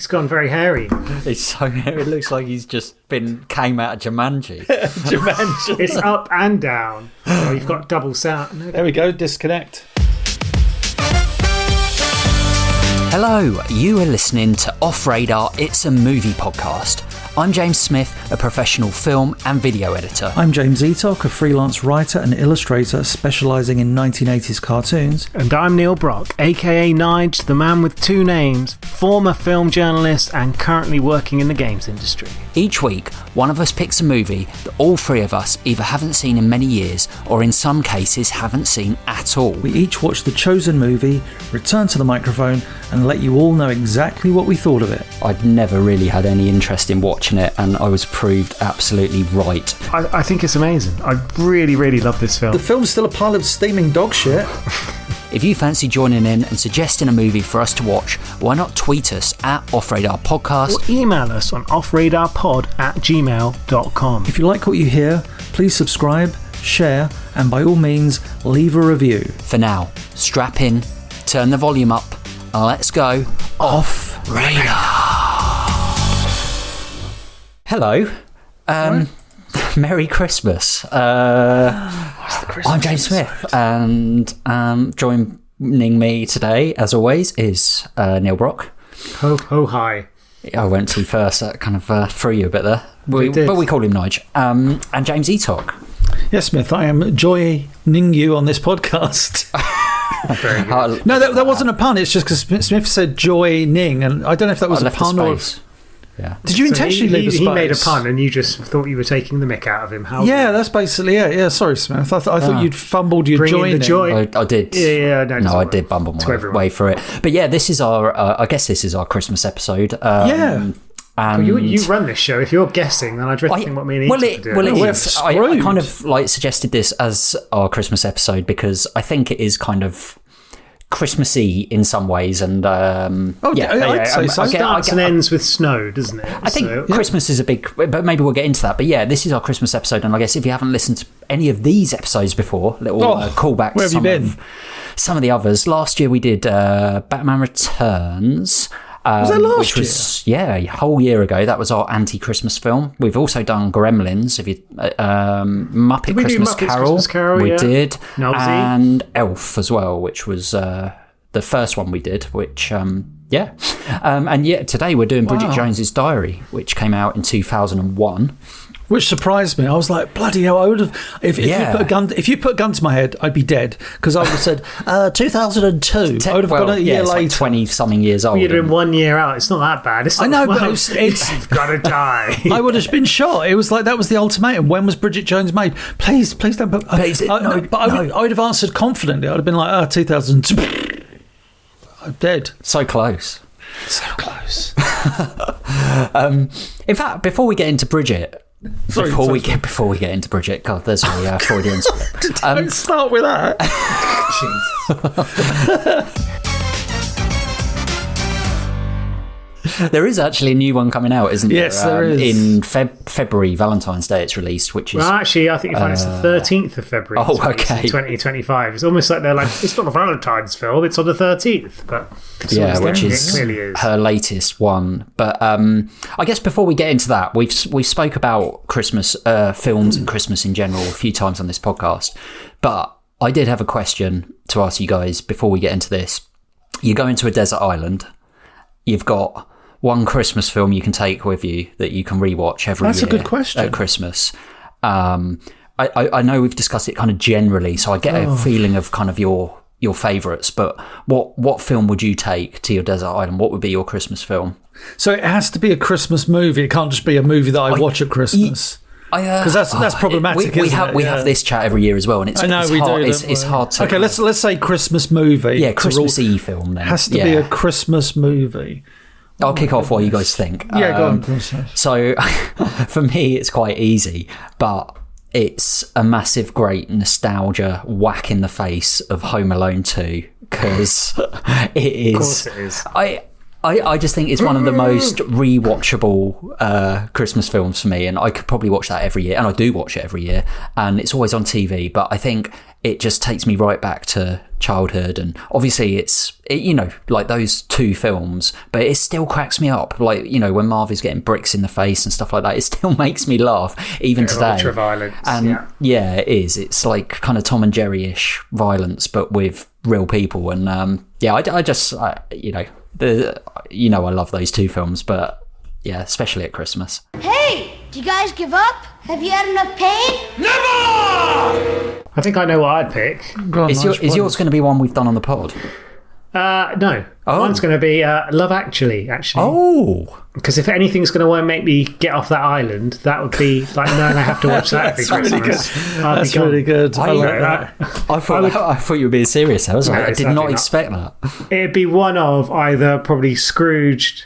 It's gone very hairy. It's so it looks like he's just came out of Jumanji. Jumanji. It's up and down. Oh, you've got double sound. There we go, disconnect. Hello, you are listening to Off Radar, It's a Movie podcast. I'm James Smith, a professional film and video editor. I'm James Eatock, a freelance writer and illustrator specialising in 1980s cartoons. And I'm Neil Brock, aka Nige, the man with two names, former film journalist and currently working in the games industry. Each week, one of us picks a movie that all three of us either haven't seen in many years or in some cases haven't seen at all. We each watch the chosen movie, return to the microphone and let you all know exactly what we thought of it. I'd never really had any interest in watching it and I was proved absolutely right. I think it's amazing. I really, really love this film. The film's still a pile of steaming dog shit. If you fancy joining in and suggesting a movie for us to watch, why not tweet us at Off Radar Podcast or email us on offradarpod@gmail.com. If you like what you hear, please subscribe, share, and by all means, leave a review. For now, strap in, turn the volume up, and let's go Off Radar. Hello. Merry Christmas. I'm James Smith, and joining me today, as always, is Neil Brock. Ho, ho, hi. I went to first, that kind of threw you a bit there. But we call him Nige. And James Eatock. Yes, Smith, I am joining you on this podcast. No, that wasn't a pun. It's just because Smith said joining, and I don't know if that was a pun or... Yeah. Did you intentionally leave a space? He made a pun and you just thought you were taking the mick out of him. That's basically it. Yeah, sorry, Smith. I thought you'd fumbled your joining. I did. Yeah, I did bumble my way through it. But yeah, this is our, I guess this is our Christmas episode. Yeah. And you run this show. If you're guessing, then I'd really think what me and Ian do. Well, it is. I kind of suggested this as our Christmas episode because I think it is kind of Christmassy in some ways, and I'd say so. It starts and ends with snow, doesn't it? I think Christmas is a big, but maybe we'll get into that. But yeah, this is our Christmas episode, and I guess if you haven't listened to any of these episodes before, little callback to some of the others. Last year we did Batman Returns. Was that last year? Yeah, a whole year ago. That was our anti-Christmas film. We've also done Gremlins, Muppet Christmas Carol. We did. Nobsy. And Elf as well, which was the first one we did, which, and today we're doing Bridget Jones' Diary, which came out in 2001. Which surprised me. I was like, bloody hell, I would have... If you put a gun to my head, I'd be dead. Because I would have said, 2002. I would have gone a year later. Like 20-something years old. You'd have been 1 year out. It's not that bad. I know, but you've got to die. I would have been shot. It was like, that was the ultimatum. When was Bridget Jones made? Please don't put... I would have answered confidently. I would have been like, 2002. I'm dead. So close. So close. In fact, before we get into Bridget... Before we get into Bridget, God, there's a Freudian slip. Don't start with that. There is actually a new one coming out, isn't there? Yes, there is. In February, Valentine's Day, it's released, which is... Well, actually, I think you find it's the 13th of February. Oh, okay. 2025. It's almost like they're like, it's not a Valentine's film, it's on the 13th. But which is her latest one. But I guess before we get into that, we've spoke about Christmas films and Christmas in general a few times on this podcast. But I did have a question to ask you guys before we get into this. You go into a desert island. You've got one Christmas film you can take with you that you can rewatch every year. That's a good question. At Christmas. I know we've discussed it kind of generally, so I get a feeling of kind of your favourites, but what film would you take to your desert island? What would be your Christmas film? So it has to be a Christmas movie. It can't just be a movie that I watch at Christmas. Because that's problematic. We have this chat every year as well, and it's hard to. Okay, let's say Christmas movie. Yeah, Christmassy film. Then has to be a Christmas movie. I'll kick off while you guys think. Yeah, go on. So, for me, it's quite easy, but it's a massive, great nostalgia whack in the face of Home Alone 2 because it is. Of course, it is. I just think it's one of the most rewatchable Christmas films for me, and I could probably watch that every year, and I do watch it every year, and it's always on TV. But I think it just takes me right back to childhood. And obviously like those two films, but it still cracks me up. Like, when Marv is getting bricks in the face and stuff like that, it still makes me laugh even today. Ultra violence. And it is. It's like kind of Tom and Jerry-ish violence, but with real people. And I love those two films, but yeah, especially at Christmas. Hey, do you guys give up? Have you had enough pain? Never! I think I know what I'd pick. Is yours going to be one we've done on the pod? No. Oh. Mine's going to be Love Actually. Oh. Because if anything's going to make me get off that island, that would be like, no, I have to watch that every Christmas. Really good. That's really good. I like that. I thought you were being serious. I did not expect that. It'd be one of either probably Scrooged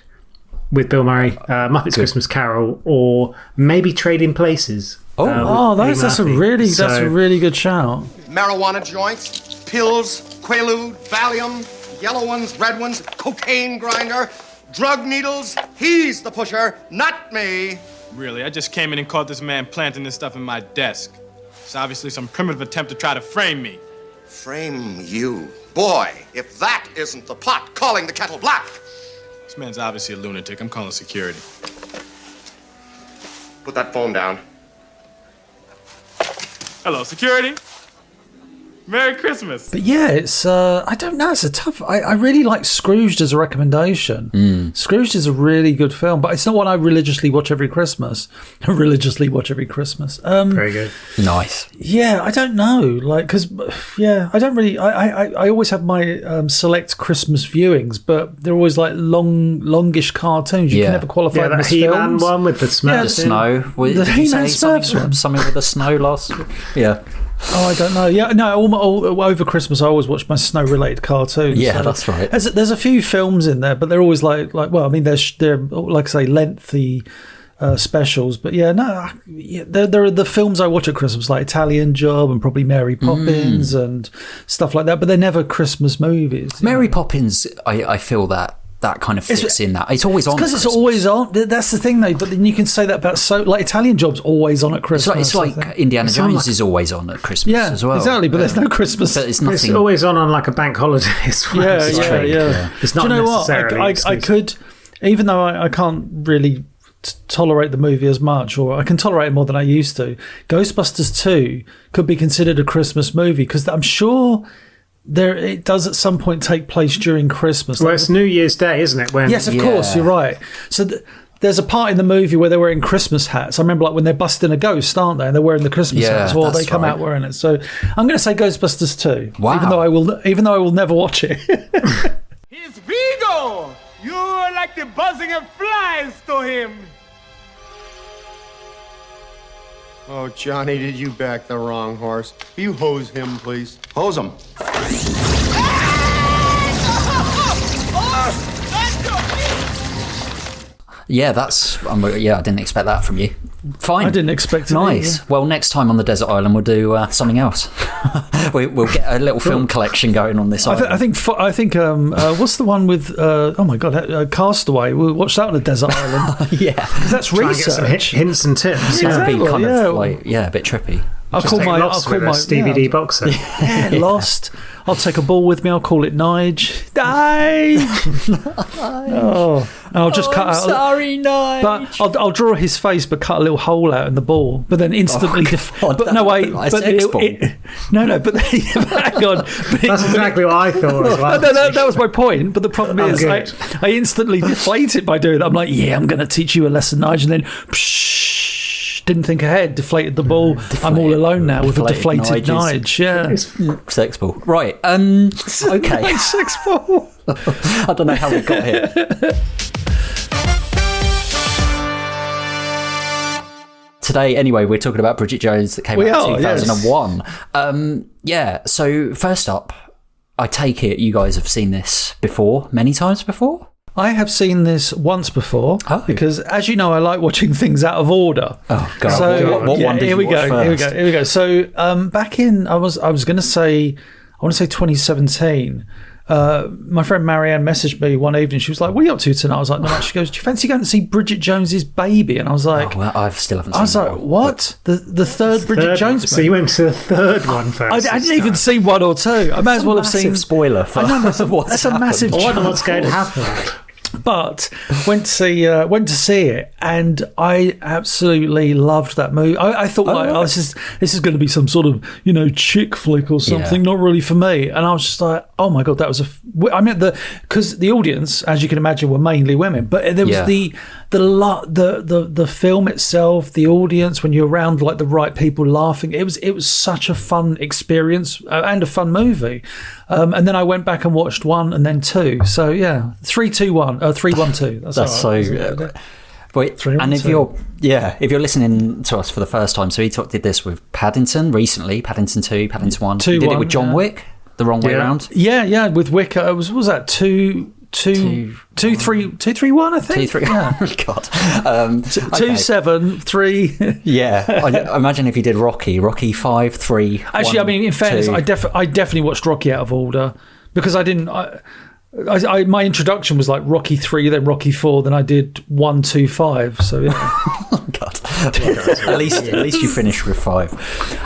with Bill Murray, Muppets Christmas Carol, or maybe Trading Places. That's a really good shout. Marijuana joints, pills, Quaalude, Valium, yellow ones, red ones, cocaine grinder, drug needles. He's the pusher, not me. Really, I just came in and caught this man planting this stuff in my desk. It's obviously some primitive attempt to try to frame me. Frame you? Boy, if that isn't the pot calling the kettle black. This man's obviously a lunatic. I'm calling security. Put that phone down. Hello, security. Merry Christmas. But yeah, it's I don't know, it's a tough. I really like Scrooged as a recommendation. Scrooged is a really good film, but it's not one I religiously watch every Christmas. Very good. Nice. Yeah, I don't know, like, because I don't really. I always have my select Christmas viewings, but they're always like longish cartoons. You can never qualify them as He-Man films. one with the Smurfs. The snow. The He-Man Smurfs one. Something with the snow last. Yeah. Oh, I don't know. Yeah, no. All over Christmas, I always watch my snow-related cartoons. Yeah, so that's right. There's a few films in there, but they're always like. Well, I mean, they're like I say, lengthy specials. But yeah, no. There are the films I watch at Christmas, like Italian Job and probably Mary Poppins and stuff like that. But they're never Christmas movies. Mary Poppins, I feel that kind of fits in that. It's always on. Because it's always on. That's the thing, though. But then you can say that about like Italian Job's always on at Christmas. It's like Indiana Jones is always on at Christmas as well. Exactly. But there's no Christmas. But it's nothing. It's always on like a bank holiday as well. Yeah. It's not. Do you know what? I could, even though I can't really tolerate the movie as much, or I can tolerate it more than I used to. Ghostbusters 2 could be considered a Christmas movie because I'm sure. It does at some point take place during Christmas. Well, it's New Year's Day, isn't it? Yes, of course, you're right. So there's a part in the movie where they're wearing Christmas hats. I remember like when they're busting a ghost, aren't they? And they're wearing the Christmas hats, or they come out wearing it. So I'm going to say Ghostbusters 2. Wow. Even though I will never watch it. He's Vigo. You're like the buzzing of flies to him. Oh, Johnny, did you back the wrong horse? Will you hose him, please? Hose him. Yeah, I didn't expect that from you. Fine. I didn't expect it. Nice. Either. Well, next time on the desert island, we'll do something else. We'll get a little film collection going on this island. I think. What's the one with? Oh my God, Castaway. We'll watch that on a desert island. Yeah, because that's research. Hints and tips. That would be kind of like a bit trippy. I'll call my DVD box set. Yeah, Lost. I'll take a ball with me. I'll call it Nige. I'll just cut out. Sorry, Nige. But I'll draw his face, but cut a little hole out in the ball. But then instantly. No, wait. Like but no. But hang on. That's exactly what I thought as well. That was my point. But the problem is, I instantly deflate it by doing that. I'm like, I'm going to teach you a lesson, Nige, and then. Didn't think ahead, deflated the ball. I'm all alone now with a deflated Nige. Yeah. Sex ball. Right. Okay. Sex ball. I don't know how we got here. Today, anyway, we're talking about Bridget Jones that came out in 2001. Yes. So first up, I take it you guys have seen this before, many times before? I have seen this once before because, as you know, I like watching things out of order. Oh God! So what one did you watch first? Here we go. So back in, I was going to say, I want to say 2017. my friend Marianne messaged me one evening. She was like, "What are you up to tonight?" I was like, "No." She goes, "Do you fancy going to see Bridget Jones's Baby?" And I was like, I still haven't seen I was like, "What? The third Bridget Jones?" So you went to the third one first. I didn't even see 1 or 2. I may as well have seen. Spoiler. For I know that's a massive. I wonder what's going to happen. But went to see it, and I absolutely loved that movie. I thought this is going to be some sort of chick flick or something, not really for me. And I was just like, oh my god, that was because the audience, as you can imagine, were mainly women, but there was the film itself, the audience, when you're around like the right people laughing, it was such a fun experience and a fun movie. And then I went back and watched 1 and then 2. So 3, 2, 1, 3, 1, 2. That's so. Wait, and if you're listening to us for the first time, so he did this with Paddington recently, Paddington 2, Paddington 1. He did it with John Wick, the wrong way around. Yeah, with Wick. Was that 2, 3, 1, I think. 2, 3. Yeah. God. 2, 7, 3. Yeah. I imagine if he did Rocky 5, 3. Actually, 1, in fairness, 2. I definitely watched Rocky out of order because I didn't. My introduction was like Rocky 3, then Rocky 4, then I did 1, 2, 5. So yeah. Oh God. at least you finished with 5.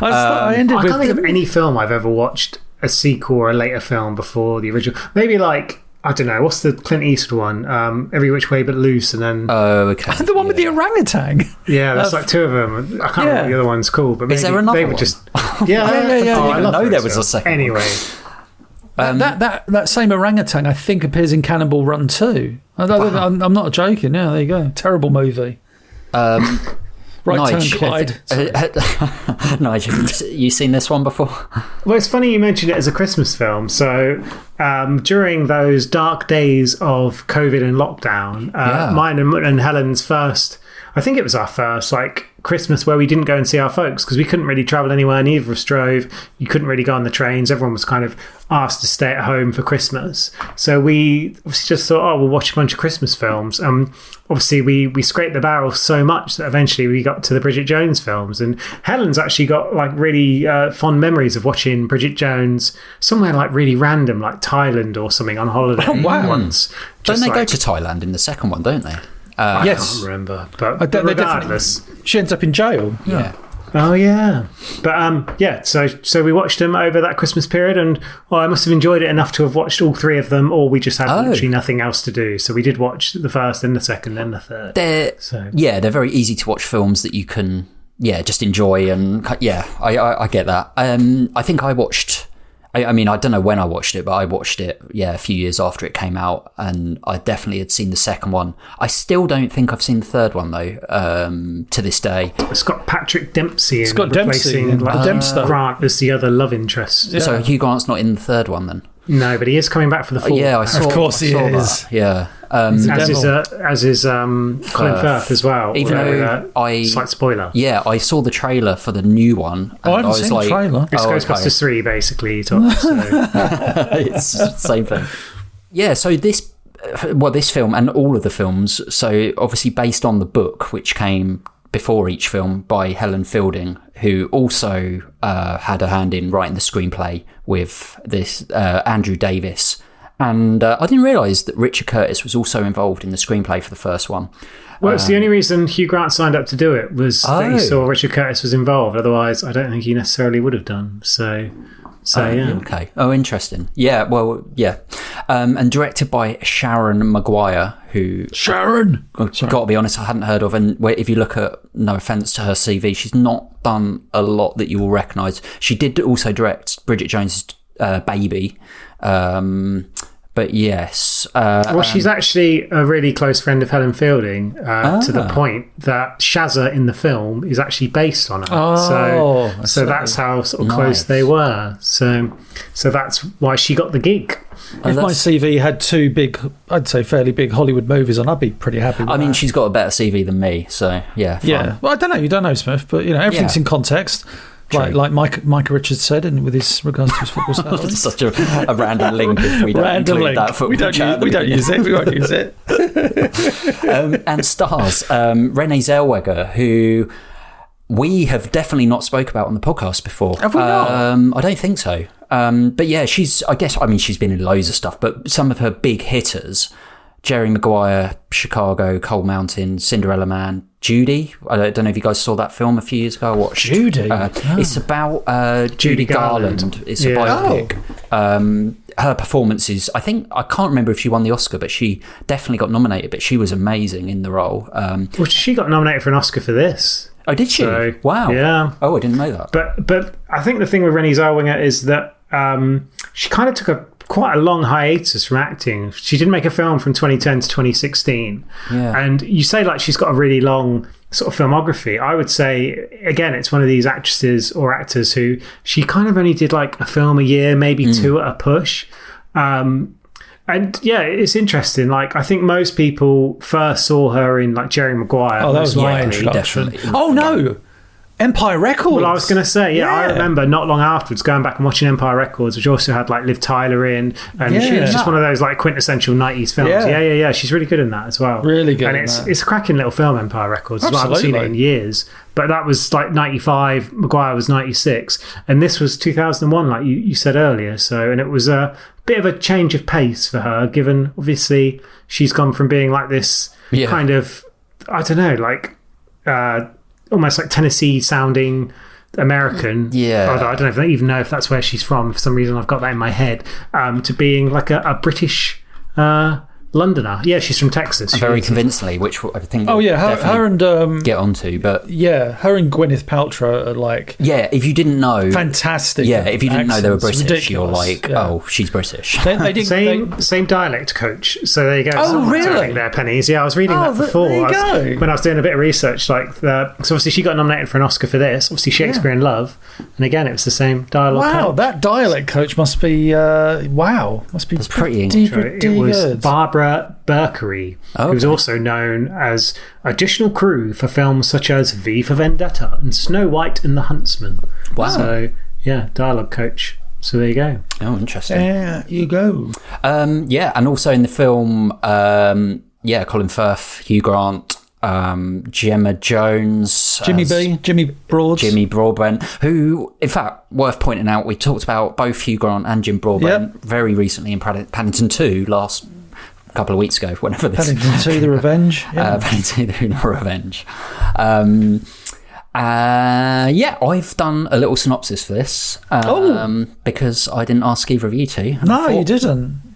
I can't think of any film I've ever watched a sequel or a later film before the original. Maybe like, I don't know, what's the Clint Eastwood one? Every Which Way But Loose, and then okay, the one with the orangutan. Yeah, there's like 2 of them. I can't remember what the other one's called, but maybe is there another they were one? just yeah. I didn't know there was a second. Anyway. That same orangutan, I think, appears in Cannonball Run 2. I'm not joking. Yeah, there you go. Terrible movie. Right Nige, turn, Clyde. Nige, have you seen this one before? Well, it's funny you mentioned it as a Christmas film. So during those dark days of COVID and lockdown, mine and Helen's first, I think it was our first Christmas where we didn't go and see our folks because we couldn't really travel anywhere. Neither of us drove. You couldn't really go on the trains. Everyone was kind of asked to stay at home for Christmas. So we just thought, we'll watch a bunch of Christmas films. Obviously, we scraped the barrel so much that eventually we got to the Bridget Jones films. And Helen's actually got really fond memories of watching Bridget Jones somewhere really random, like Thailand or something on holiday. Oh, wow. Once. Don't they go to Thailand in the second one, don't they? I can't remember, but regardless, she ends up in jail. Yeah. Oh yeah, but So we watched them over that Christmas period, and I must have enjoyed it enough to have watched all 3 of them, or we just had literally nothing else to do. So we did watch the first, then the second, then the third. They're very easy to watch films that you can just enjoy, and I get that. I think I watched. I mean, I don't know when I watched it, but I watched it, a few years after it came out, and I definitely had seen the second one. I still don't think I've seen the third one, though, to this day. It's got Patrick Dempsey It's got Dempsey in Dempster. Grant as the other love interest. Yeah. So Hugh Grant's not in the third one, then? No, but he is coming back for the fourth. Yeah, I saw. Of course he is. That. Yeah. As is Colin Firth as well. Even though slight spoiler. Yeah, I saw the trailer for the new one. I haven't seen the trailer. It's Ghostbusters 3, basically. So. It's the same thing. Yeah, so this film and all of the films, so obviously based on the book, which came before each film by Helen Fielding, who also had a hand in writing the screenplay with this Andrew Davis. And I didn't realise that Richard Curtis was also involved in the screenplay for the first one. Well, it's the only reason Hugh Grant signed up to do it was that he saw Richard Curtis was involved. Otherwise, I don't think he necessarily would have done. So yeah. Okay. Oh, interesting. Yeah, well, yeah. And directed by Sharon Maguire, who... Sharon! Got to be honest, I hadn't heard of. And if you look at, no offence to her CV, she's not done a lot that you will recognise. She did also direct Bridget Jones' Baby. But yes. Well, she's actually a really close friend of Helen Fielding to the point that Shazza in the film is actually based on her. So that's how sort of close they were. So that's why she got the gig. If my CV had 2 big, I'd say fairly big Hollywood movies on, I'd be pretty happy with that. She's got a better CV than me, so yeah. Fine. Yeah. Well, I don't know. You don't know, Smith, but everything's in context. Like Micah Richards said, and with his regards to his football salary. Such a random link if we don't include that football chat. We don't use it. We won't use it. And stars Renée Zellweger, who we have definitely not spoke about on the podcast before. Have we not? I don't think so. But yeah, she's been in loads of stuff, but some of her big hitters, Jerry Maguire, Chicago, Cold Mountain, Cinderella Man, Judy. I don't know if you guys saw that film a few years ago. I watched Judy. It's about Judy Garland. It's a biopic. Her performances, I can't remember if she won the Oscar, but she definitely got nominated, but she was amazing in the role. Well, she got nominated for an Oscar for this. Oh, did she? So, wow. Yeah. Oh, I didn't know that. But I think the thing with Renée Zellweger is that she kind of took quite a long hiatus from acting. She didn't make a film from 2010 to 2016. Yeah. And you say like she's got a really long sort of filmography. I would say, again, it's one of these actresses or actors who she kind of only did like a film a year, maybe two at a push. And yeah, it's interesting. Like, I think most people first saw her in like Jerry Maguire. Oh, that was my introduction. Definitely. Oh, no. Empire Records. Well, I was going to say, I remember not long afterwards going back and watching Empire Records, which also had like Liv Tyler in, and she was just one of those like quintessential 90s films. Yeah. She's really good in that as well. Really good. And it's a cracking little film, Empire Records. Absolutely. I haven't seen it in years, but that was like 95. Maguire was 96, and this was 2001, like you said earlier. So, and it was a bit of a change of pace for her, given obviously she's gone from being like this kind of, I don't know, like. Almost like Tennessee sounding American. Yeah. Although I don't even know if that's where she's from. For some reason, I've got that in my head. To being like a British Londoner. Yeah, she's from Texas. Very convincingly, which I think her and get onto. But yeah, her and Gwyneth Paltrow are like if you didn't know, fantastic. Yeah, if you didn't know they were British, ridiculous. You're like, oh, she's British. Same dialect coach. So there you go. Oh, really? Their pennies. Yeah, I was reading that before. When I was doing a bit of research. Like, so obviously she got nominated for an Oscar for this. Obviously Shakespeare in Love, and again it was the same dialogue. Wow, coach. That dialect coach must be That's pretty it was Barbara Berkery, who was also known as additional crew for films such as V for Vendetta and Snow White and the Huntsman. Wow. So, yeah, dialogue coach. So there you go. Oh, interesting. There you go. And also in the film, Colin Firth, Hugh Grant, Gemma Jones, Jimmy Broadbent, who, in fact, worth pointing out, we talked about both Hugh Grant and Jim Broadbent very recently in Paddington 2 last couple of weeks ago, whenever this Paddington 2 The Revenge. Paddington 2 The Revenge. I've done a little synopsis for this because I didn't ask either of you to. No, you didn't.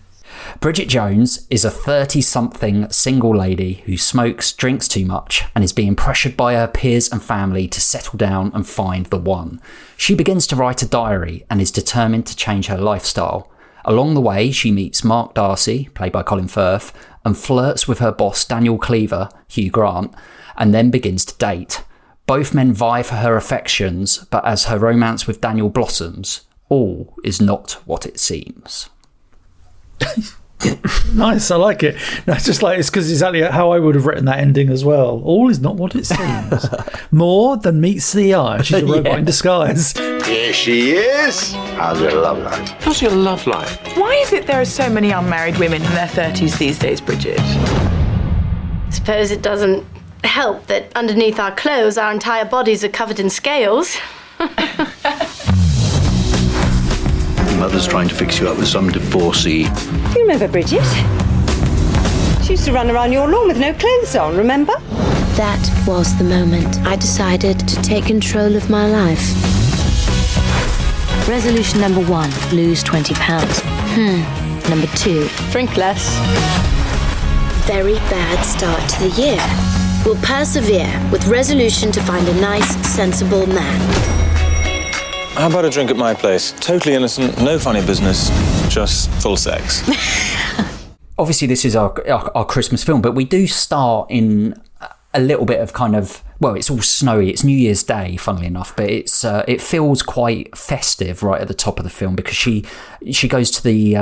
Bridget Jones is a 30-something single lady who smokes, drinks too much, and is being pressured by her peers and family to settle down and find the one. She begins to write a diary and is determined to change her lifestyle. Along the way, she meets Mark Darcy, played by Colin Firth, and flirts with her boss Daniel Cleaver, Hugh Grant, and then begins to date. Both men vie for her affections, but as her romance with Daniel blossoms, all is not what it seems. Nice, I like it. No, it's just like, it's because exactly how I would have written that ending as well. All is not what it seems. More than meets the eye. She's a robot in disguise. Here she is. How's your love life? How's your love life? Why is it there are so many unmarried women in their 30s these days, Bridget? Suppose it doesn't help that underneath our clothes, our entire bodies are covered in scales. Mother's trying to fix you up with some divorcee. Do you remember Bridget? She used to run around your lawn with no clothes on, remember? That was the moment I decided to take control of my life. Resolution number 1, lose 20 pounds. Number 2, drink less. Very bad start to the year. We'll persevere with resolution to find a nice, sensible man. How about a drink at my place? Totally innocent, no funny business, just full sex. Obviously, this is our Christmas film, but we do start in a little bit of kind of, well, it's all snowy. It's New Year's Day, funnily enough, but it feels quite festive right at the top of the film because she goes to the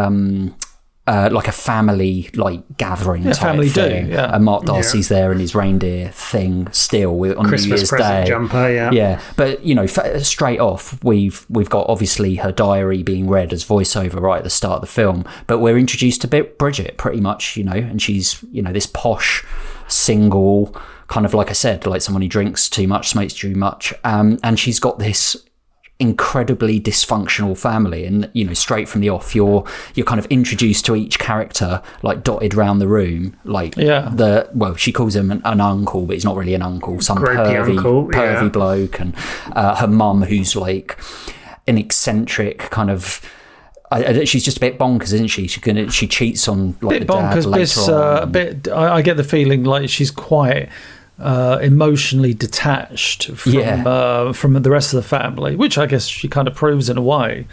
like a family gathering type family thing, and Mark Darcy's there in his reindeer thing still on Christmas New Year's present Day. Jumper, But straight off we've got obviously her diary being read as voiceover right at the start of the film, but we're introduced to Bridget pretty much, and she's this posh single kind of, like I said, like someone who drinks too much, smokes too much, and she's got this incredibly dysfunctional family, and you know, straight from the off, you're kind of introduced to each character like dotted around the room, like she calls him an uncle, but he's not really an uncle, some pervy bloke, and her mum, who's like an eccentric kind of. She's just a bit bonkers, isn't she? She cheats on like bit the dad bonkers, later on. A bit. I get the feeling like she's quite emotionally detached from the rest of the family, which I guess she kind of proves in a way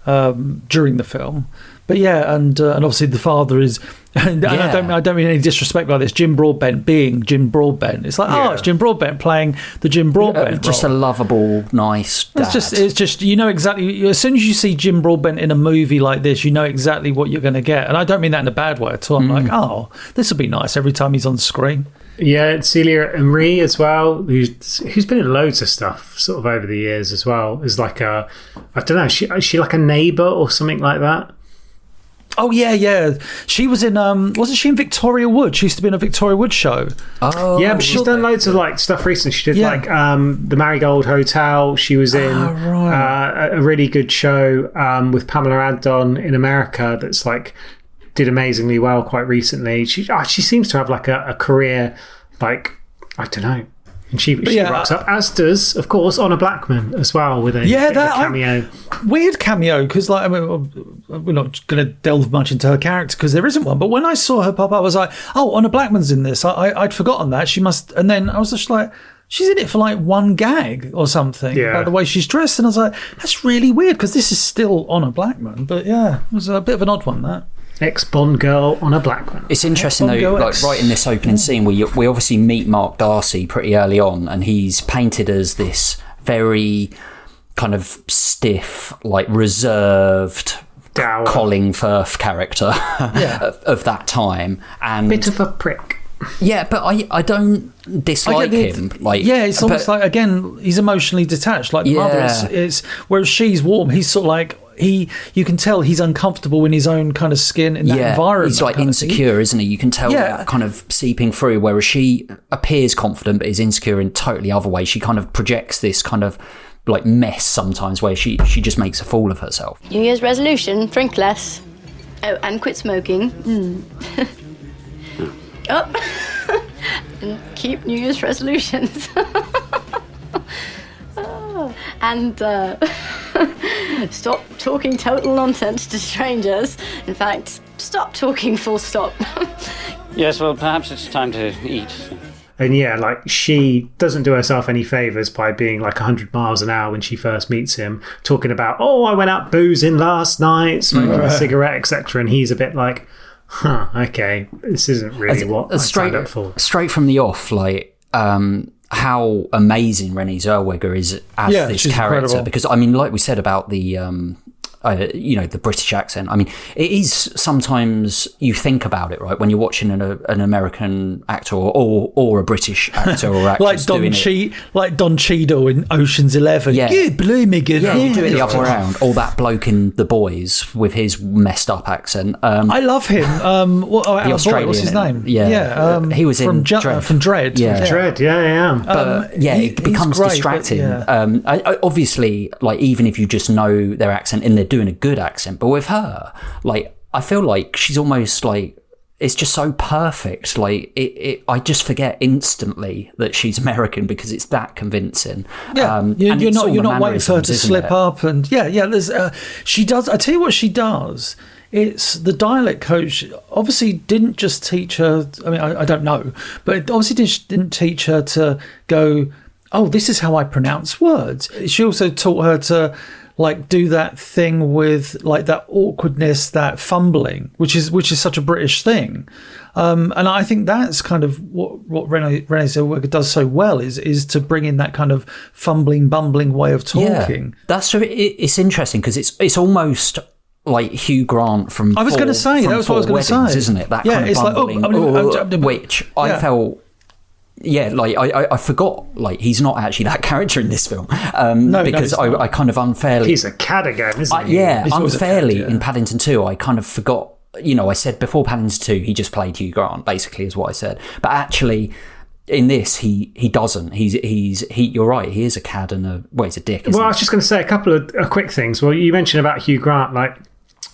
during the film. But yeah, and obviously the father is. And I don't mean any disrespect by this. Jim Broadbent being Jim Broadbent, it's like it's Jim Broadbent playing the Jim Broadbent just role. A lovable, nice dad. It's just you know exactly. As soon as you see Jim Broadbent in a movie like this, you know exactly what you're going to get. And I don't mean that in a bad way at all. I'm like, this will be nice every time he's on screen. Yeah, Celia Emery as well, who's been in loads of stuff sort of over the years as well. Is like I don't know, is she like a neighbour or something like that? Oh yeah. She was in wasn't she in Victoria Wood? She used to be in a Victoria Wood show. Oh yeah, but she's done loads of like stuff recently. She did like the Marigold Hotel. She was in a really good show with Pamela Adon in America that's like did amazingly well quite recently. She seems to have like a career, like I don't know. And she rocks up, as does, of course, Honor Blackman as well with a cameo. Weird cameo, because like, I mean, we're not going to delve much into her character because there isn't one. But when I saw her pop up, I was like, oh, Honor Blackman's in this. I'd forgotten that. She must. And then I was just like, she's in it for like one gag or something about the way she's dressed. And I was like, that's really weird because this is still Honor Blackman. But yeah, it was a bit of an odd one, that. Ex-Bond girl on a Blackman. It's interesting though, like right in this opening scene, we obviously meet Mark Darcy pretty early on, and he's painted as this very kind of stiff, like reserved, dour Colin Firth character of that time, and bit of a prick. Yeah, but I don't dislike him. Like, it's almost like, again, he's emotionally detached. Like the mother is, whereas she's warm. He's sort of like you can tell he's uncomfortable in his own kind of skin in that environment. He's like insecure, isn't he? You can tell that kind of seeping through. Whereas she appears confident, but is insecure in totally other way. She kind of projects this kind of like mess sometimes, where she just makes a fool of herself. New Year's resolution: drink less. Oh, and quit smoking. And keep New Year's resolutions. And stop talking total nonsense to strangers. In fact, stop talking full stop. Yes, well, perhaps it's time to eat. And yeah, like she doesn't do herself any favours by being like 100 miles an hour when she first meets him, talking about, I went out boozing last night, smoking a cigarette, etc. And he's a bit like, okay, this isn't really what I signed up for. Straight from the off, like, how amazing Renée Zellweger is as this character. Incredible. Because, I mean, like we said about the, the British accent, I mean, it is sometimes you think about it, right? When you're watching an American actor or a British actor or actress like Don Cheadle in Ocean's 11. Yeah. Good, blooming good. Yeah, you do it the other way around. Or that bloke in The Boys with his messed up accent. I love him. The Australian. What's his name? Yeah. He was from in Dredd. From Dredd. Yeah. Dredd, yeah. But it becomes great, distracting. Obviously, like, even if you just know their accent and they're doing a good accent, but with her, like, I feel like she's almost like, it's just so perfect. Like I just forget instantly that she's American because it's that convincing. Yeah, you're not waiting for her to slip up, and there's she does. I tell you what she does. It's the dialect coach obviously didn't just teach her. I mean, I don't know, but it obviously didn't teach her to go, oh, this is how I pronounce words. She also taught her to like do that thing with like that awkwardness, that fumbling, which is such a British thing. And I think that's kind of what Renée Zellweger does so well is to bring in that kind of fumbling, bumbling way of talking. Yeah, that's it's interesting because it's almost like Hugh Grant from I was going to say that was what I was going to say, isn't it? That kind of bumbling, which I felt. Yeah, like I forgot, like he's not actually that character in this film, because I kind of unfairly. He's a cad again, isn't he? Yeah, unfairly in Paddington 2, I kind of forgot. I said before Paddington 2, he just played Hugh Grant, basically, is what I said. But actually, in this, he doesn't. You're right. He is a cad and he's a dick. Well, I was just going to say a couple of quick things. Well, you mentioned about Hugh Grant. Like,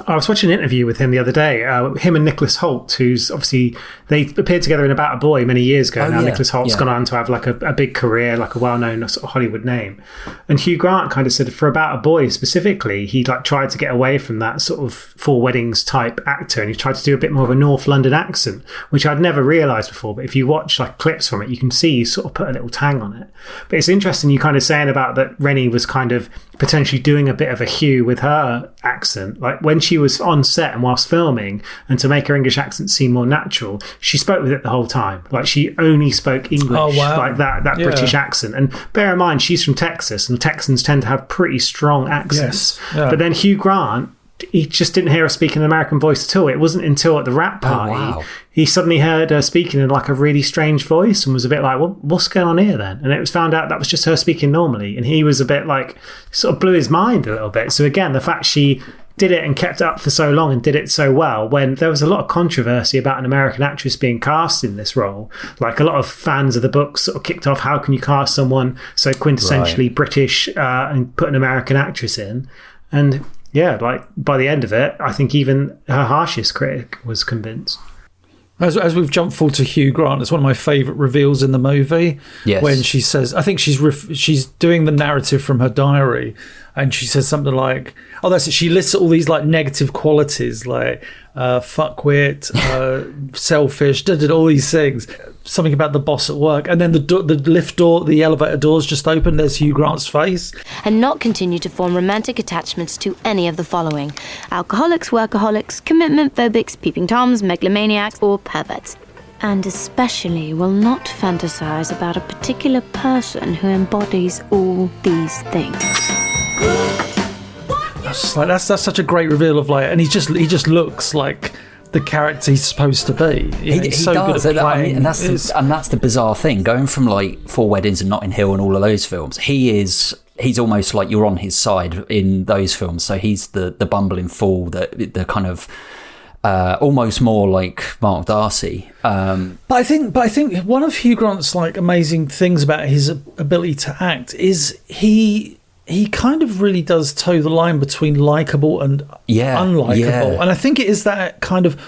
I was watching an interview with him the other day. Him and Nicholas Hoult, who's obviously they appeared together in About a Boy many years ago. Now Nicholas Holt's gone on to have like a big career, like a well-known sort of Hollywood name. And Hugh Grant kind of said for About a Boy specifically, he like tried to get away from that sort of Four Weddings type actor, and he tried to do a bit more of a North London accent, which I'd never realised before. But if you watch like clips from it, you can see he sort of put a little tang on it. But it's interesting you kind of saying about that Renée was kind of potentially doing a bit of a Hugh with her accent, like when she was on set and whilst filming, and to make her English accent seem more natural, she spoke with it the whole time. Like she only spoke English, like that British accent. And bear in mind, she's from Texas, and Texans tend to have pretty strong accents. Yes. Yeah. But then Hugh Grant, he just didn't hear her speak in an American voice at all. It wasn't until at the rap party he suddenly heard her speaking in like a really strange voice and was a bit like, well, what's going on here then? And it was found out that was just her speaking normally, and he was a bit like, sort of blew his mind a little bit. So again, the fact she did it and kept it up for so long and did it so well, when there was a lot of controversy about an American actress being cast in this role. Like a lot of fans of the book sort of kicked off, how can you cast someone so quintessentially British and put an American actress in? And yeah, like by the end of it, I think even her harshest critic was convinced. As we've jumped forward to Hugh Grant, it's one of my favourite reveals in the movie. Yes. When she says, I think she's doing the narrative from her diary, and she says something like, oh, that's it. She lists all these like negative qualities, like fuckwit, selfish, did all these things. Something about the boss at work, and then the lift door, the elevator doors just open. There's Hugh Grant's face. And not continue to form romantic attachments to any of the following: alcoholics, workaholics, commitment phobics, peeping toms, megalomaniacs, or perverts. And especially will not fantasize about a particular person who embodies all these things. That's such a great reveal of like, and he just looks like the character he's supposed to be. He's so does. Good at playing. And that's the bizarre thing. Going from like Four Weddings and Notting Hill and all of those films, he's almost like you're on his side in those films. So he's the bumbling fool, the kind of almost more like Mark Darcy. But I think one of Hugh Grant's like amazing things about his ability to act is he kind of really does toe the line between likable and unlikable. Yeah. And I think it is that kind of,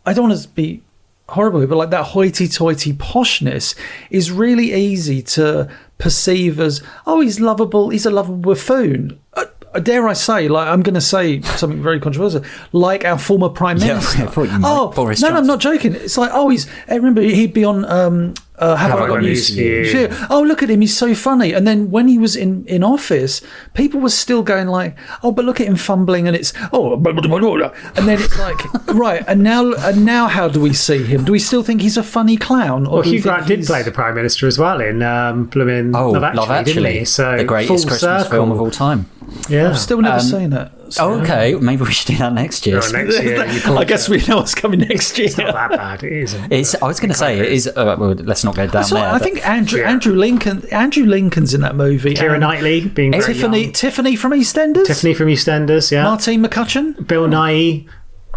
I don't want to be horrible, but like that hoity-toity poshness is really easy to perceive as, oh, he's lovable, he's a lovable buffoon. Dare I say, like I'm going to say something very controversial, like our former Prime Minister. Boris Johnson. No, I'm not joking. It's like, I remember he'd be on Have I Got News for You? Oh, look at him, he's so funny. And then when he was in office, people were still going like, oh, but look at him fumbling, and it's, and then it's like, right, and now how do we see him? Do we still think he's a funny clown? Or Hugh Grant did play the Prime Minister as well in blooming Love Actually, didn't he? So the greatest Christmas film of all time. Yeah, I've still never seen it. So. Okay, maybe we should do that next year. Next year I guess we know what's coming next year. It's not that bad, it isn't. I was going to say, it is. Well, let's not go down there. I think Andrew Lincoln's in that movie. Keira Knightley being Tiffany from EastEnders. Tiffany from EastEnders, yeah. Martine McCutcheon. Bill Nighy.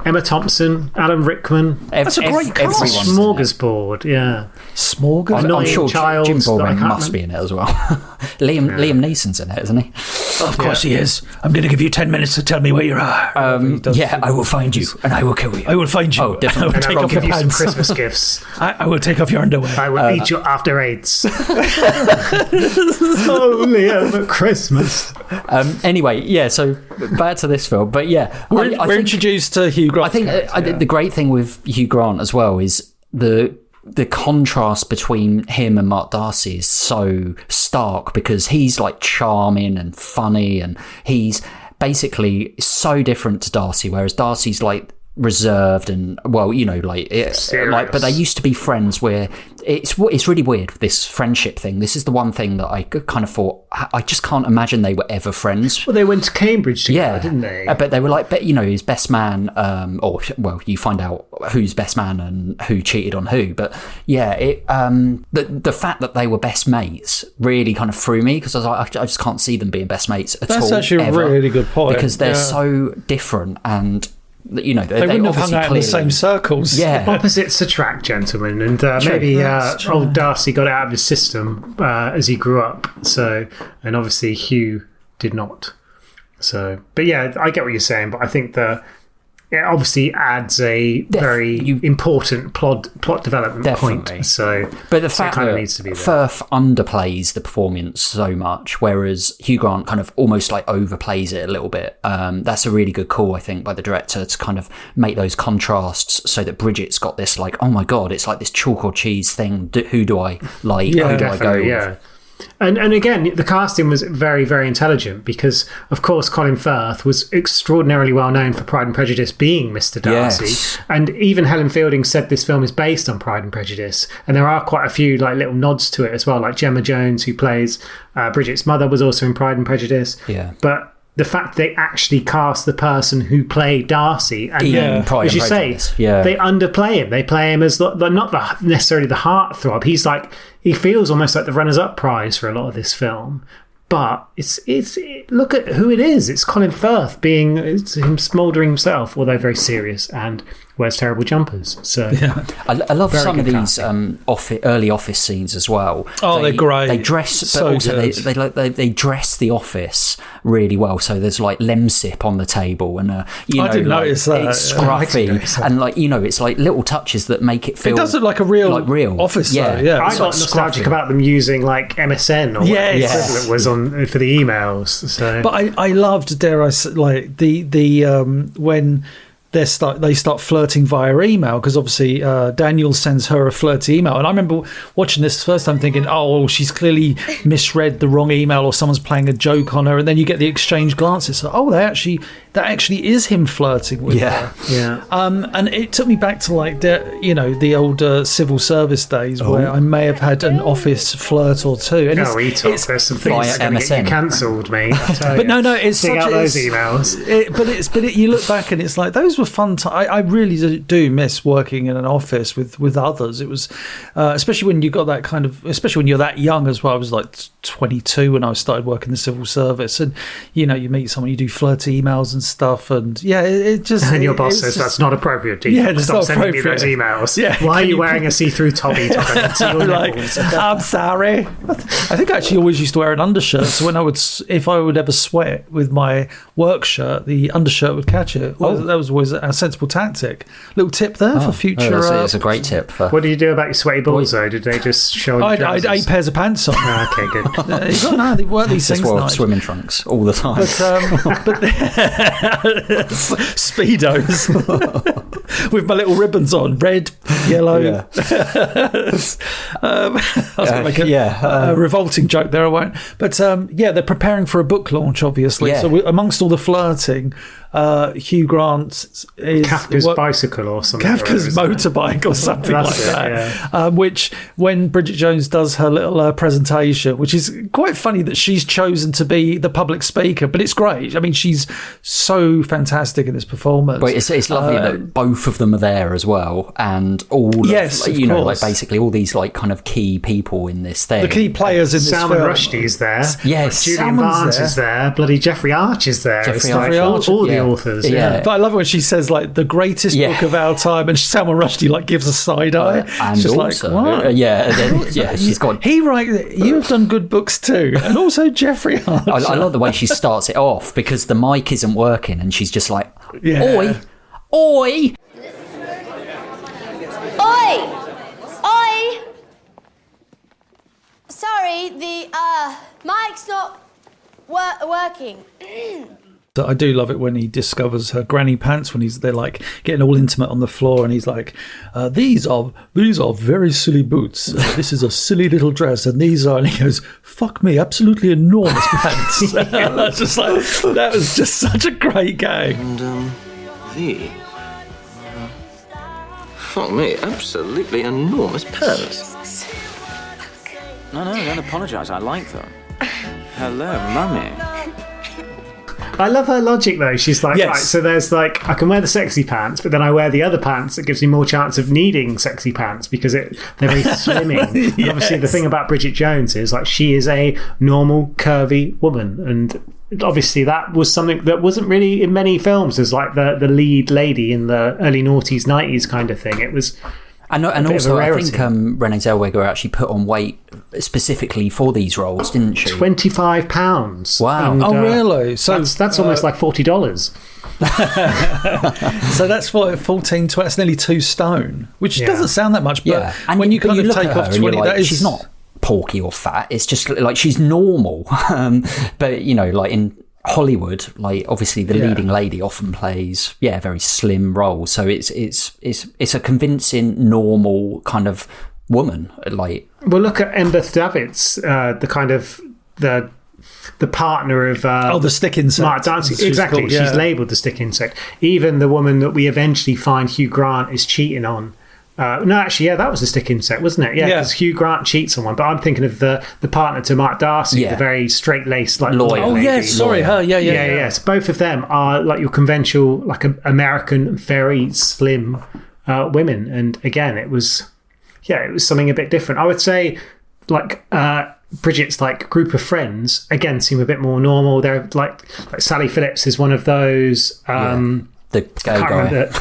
Emma Thompson, Alan Rickman. That's a great cast. Smorgasbord, yeah. Smorgasbord. I'm sure Jim Broadbent must be in it as well. Liam Neeson's in it, isn't he? Of course he is. I'm going to give you 10 minutes to tell me where you are. I will find you and I will kill you. I will find you. Oh, definitely. I will take off your some Christmas gifts. I will take off your underwear. I will eat you after AIDS. Only over Christmas. Anyway, yeah, so back to this film. But yeah, we're introduced to Hugh Grant. I think the great thing with Hugh Grant as well is the contrast between him and Mark Darcy is so stark, because he's like charming and funny, and he's basically so different to Darcy, whereas Darcy's like reserved and, well, you know, like but they used to be friends. Where it's really weird, this friendship thing. This is the one thing that I kind of thought, I just can't imagine they were ever friends. Well, they went to Cambridge together, didn't they? But they were like, you know, his best man, you find out who's best man and who cheated on who. But yeah, the fact that they were best mates really kind of threw me, because I was like, I just can't see them being best mates at all. That's actually a really good point. Because they're so different, and You know, they wouldn't have hung out in the same circles. Yeah, opposites attract, gentlemen, and maybe old Darcy got it out of his system as he grew up. So, and obviously Hugh did not. So, but yeah, I get what you're saying, but I think it obviously adds a very important plot development point. So, but the fact that needs to be Firth underplays the performance so much, whereas Hugh Grant kind of almost like overplays it a little bit. That's a really good call, I think, by the director to kind of make those contrasts so that Bridget's got this like, oh my god, it's like this chalk or cheese thing. Who do I like? Yeah, who do I go with? And again, the casting was very, very intelligent because, of course, Colin Firth was extraordinarily well known for Pride and Prejudice being Mr. Darcy. Yes. And even Helen Fielding said this film is based on Pride and Prejudice. And there are quite a few like little nods to it as well, like Gemma Jones, who plays Bridget's mother, was also in Pride and Prejudice. Yeah. But the fact they actually cast the person who played Darcy, and as you say, they underplay him. They play him as not necessarily the heartthrob. He feels almost like the runners-up prize for a lot of this film. But it's look at who it is. It's Colin Firth it's him smouldering himself, although very serious, and wears terrible jumpers. So I love some of these early Office scenes as well. Oh, they're great. They dress, but also they dress the office really well. So there's like Lemsip on the table, and I didn't notice that. It's scruffy, and like it's like little touches that make it feel. It does look like a real office. Yeah, though, I got nostalgic about them using like MSN or whatever the equivalent was on for the emails. So, but I loved, dare I say, like the when they start flirting via email, because obviously Daniel sends her a flirty email, and I remember watching this the first time thinking, oh, she's clearly misread the wrong email or someone's playing a joke on her, and then you get the exchange glances, so that actually is him flirting with her. And it took me back to like the old civil service days where I may have had an office flirt or two. And there's some things that get you cancelled, mate. But no, it's dig out those emails. You look back and it's like those were fun. I really do miss working in an office with others. It was especially when you got that kind of, especially when you're that young as well. I was like 22 when I started working the civil service, and you meet someone, you do flirty emails and stuff, and it just, and your boss says that's not appropriate. Stop sending me those emails. Why are you wearing a see-through tobby top? I'm sorry. I think I actually always used to wear an undershirt, so if I would ever sweat with my work shirt, the undershirt would catch it. That was always a sensible tactic. Little tip there for future. It's a great tip. What do you do about your sweaty balls though? Did they just show? I had 8 pairs of pants on. Okay, good. They wear these things. Just wore swimming trunks all the time. But Speedos with my little ribbons on, red, yellow. I was going to make a revolting joke there. I won't. But they're preparing for a book launch, obviously. Yeah. So amongst all the flirting, Hugh Grant is Kafka's bicycle or something. Kafka's motorbike or something like that. Yeah. Which, when Bridget Jones does her little presentation, which is quite funny that she's chosen to be the public speaker, but it's great. I mean, she's so fantastic in this performance. But it's lovely that both of them are there as well, and all like basically all these like kind of key people in this thing. The key players in this film. Salman Rushdie's there. Yes, Julian Barnes is there. Bloody Jeffrey Arch is there. Jeffrey Arch, all the authors. Yeah. But I love it when she says like the greatest book of our time, and Salman Rushdie like gives a side eye. And she's also, like, what? She's got. You have done good books too, and also Jeffrey Arch. I love the way she starts it off because the mic isn't working, and she's just like, oi. Oi! Sorry, the mic's not working. I do love it when he discovers her granny pants, when they're like getting all intimate on the floor, and he's like, these are very silly boots. This is a silly little dress, and these are, and he goes, fuck me, absolutely enormous pants. That's just like, that was just such a great gag. And fuck me, absolutely enormous pants. No, don't apologise. I like them. Hello, Mummy. I love her logic though. She's like, right, so there's like, I can wear the sexy pants, but then I wear the other pants that gives me more chance of needing sexy pants because they're very slimming. And obviously the thing about Bridget Jones is like, she is a normal curvy woman, and obviously that was something that wasn't really in many films as like the lead lady in the early noughties, 90s kind of thing. It was... And also, I think Renée Zellweger actually put on weight specifically for these roles, didn't she? £25. Wow! And, really? So that's almost like $40. So that's what 14, 20, that's nearly 2 stone, which doesn't sound that much. But and when you kind of take off 20, like, that is... she's not porky or fat. It's just like she's normal. But you know, like in Hollywood, like obviously the leading lady often plays very slim roles, so it's a convincing normal kind of woman. Like, well, look at Embeth Davids, the kind of the partner of the stick insect. Mark Darcy. Exactly, she's labelled the stick insect. Even the woman that we eventually find Hugh Grant is cheating on. No, actually, that was the stick insect, wasn't it? Yeah, because Hugh Grant cheats on one. But I'm thinking of the partner to Mark Darcy, the very straight-laced, like lawyer. Oh, lady. yes, sorry, her. Yeah. So both of them are like your conventional, like American, very slim women. And again, it was something a bit different. I would say, like Bridget's like group of friends again seem a bit more normal. They're like Sally Phillips is one of those. The gay guy.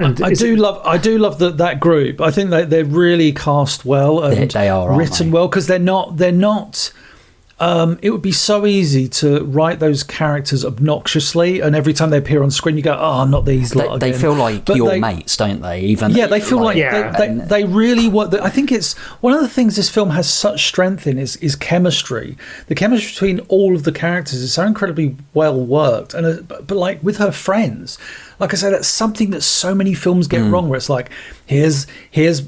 I do love that group. I think they're really cast well and they are written well, because they're not. It would be so easy to write those characters obnoxiously, and every time they appear on screen, you go, "Oh, not these lot." They feel like your mates, don't they? Even they feel like they really work. I think it's one of the things this film has such strength in is chemistry. The chemistry between all of the characters is so incredibly well worked, and but like with her friends. Like I say, that's something that so many films get wrong, where it's like, here's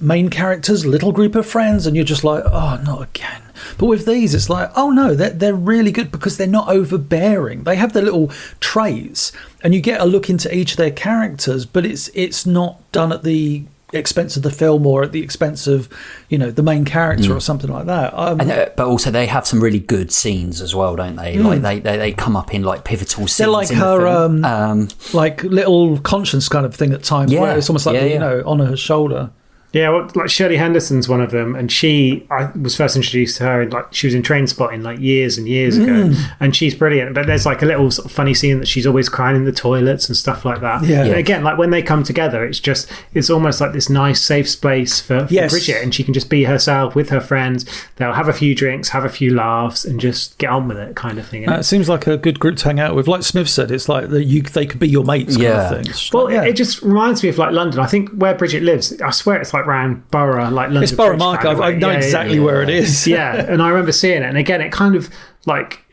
main characters, little group of friends, and you're just like, oh, not again. But with these, it's like, oh no, they're really good because they're not overbearing. They have their little traits, and you get a look into each of their characters, but it's not done at the expense of the film or at the expense of the main character or something like that. But also they have some really good scenes as well, don't they? Like they come up in like pivotal scenes. They're like her like little conscience kind of thing at times, where it's almost like on her shoulder. Yeah, well, like Shirley Henderson's one of them, and I was first introduced to her, and like she was in Trainspotting like years and years ago, and she's brilliant. But there's like a little sort of funny scene that she's always crying in the toilets and stuff like that. Yeah. And again, like when they come together, it's almost like this nice safe space for Bridget, and she can just be herself with her friends. They'll have a few drinks, have a few laughs, and just get on with it, kind of thing. It seems like a good group to hang out with. Like Smith said, it's like they could be your mates, kind of thing. Well, it just reminds me of like London. I think where Bridget lives, I swear it's like round Borough, like London. It's Borough Market. I know exactly where it is. Yeah, and I remember seeing it, and again, it kind of like,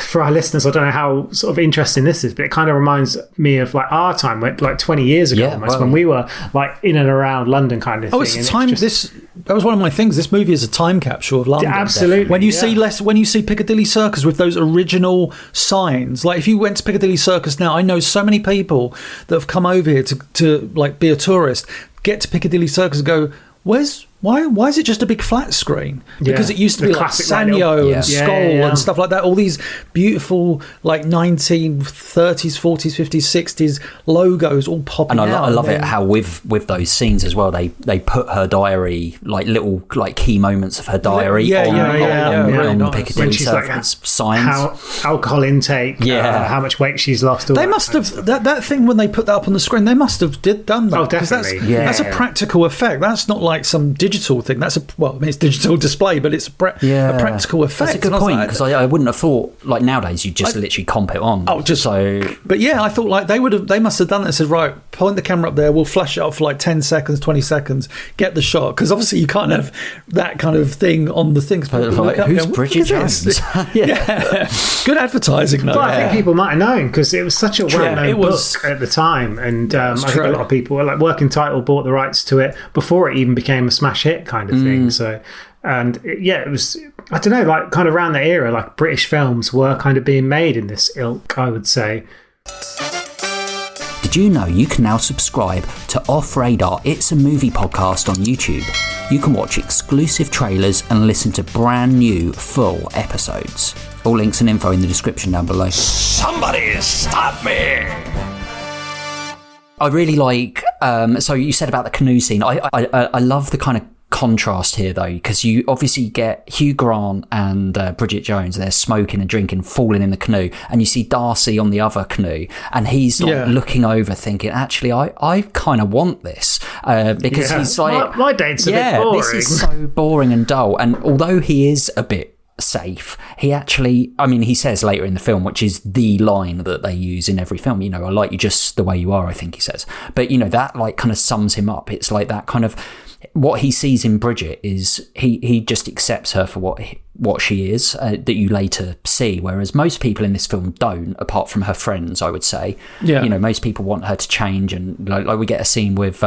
for our listeners, I don't know how sort of interesting this is, but it kind of reminds me of like our time, like 20 years ago almost, when we were like in and around London kind of thing. It's a time. That was one of my things. This movie is a time capsule of London. Absolutely. When you see Piccadilly Circus with those original signs, like if you went to Piccadilly Circus now, I know so many people that have come over here to like be a tourist, get to Piccadilly Circus and go, why is it just a big flat screen? Because it used to be like Sanyo and Skoll and stuff like that. All these beautiful like 1930s, 40s, 50s, 60s logos all popping out. And I love it how with those scenes as well, they put her diary, like little like key moments of her diary on Piccadilly Circus signs. How alcohol intake, how much weight she's lost. They must have that thing when they put that up on the screen. They must have done that. Oh, definitely. That's a practical effect. That's not like some digital thing. That's it's digital display, but it's a practical effect. That's a good point, because I wouldn't have thought like nowadays you just literally comp it on. But yeah, I thought like they must have done that and said, right, point the camera up there, we'll flash it up for like 10 seconds, 20 seconds, get the shot, because obviously you can't have that kind of thing on the things. Who's Bridget Jones? Good advertising though. Well, I think people might have known because it was such a well-known book at the time, and I think a lot of people, like Working Title, bought the rights to it before it even became a smash hit kind of thing. So, and it was, I don't know, like kind of around that era, like British films were kind of being made in this ilk, I would say. Did you know you can now subscribe to Off Radar? It's a movie podcast on YouTube. You can watch exclusive trailers and listen to brand new full episodes. All links and info in the description down below. Somebody stop me! I really like, so you said about the canoe scene. I love the kind of contrast here though, because you obviously get Hugh Grant and Bridget Jones, they're smoking and drinking, falling in the canoe, and you see Darcy on the other canoe, and he's like looking over thinking, actually I kind of want this, because he's like, my date's a bit boring. This is so boring and dull. And although he is a bit safe, he actually, I mean, he says later in the film, which is the line that they use in every film, you know, I like you just the way you are, I think he says, but you know, that like kind of sums him up. It's like that kind of, what he sees in Bridget is he just accepts her for what she is, that you later see, whereas most people in this film don't, apart from her friends, I would say. You know, most people want her to change, and like we get a scene with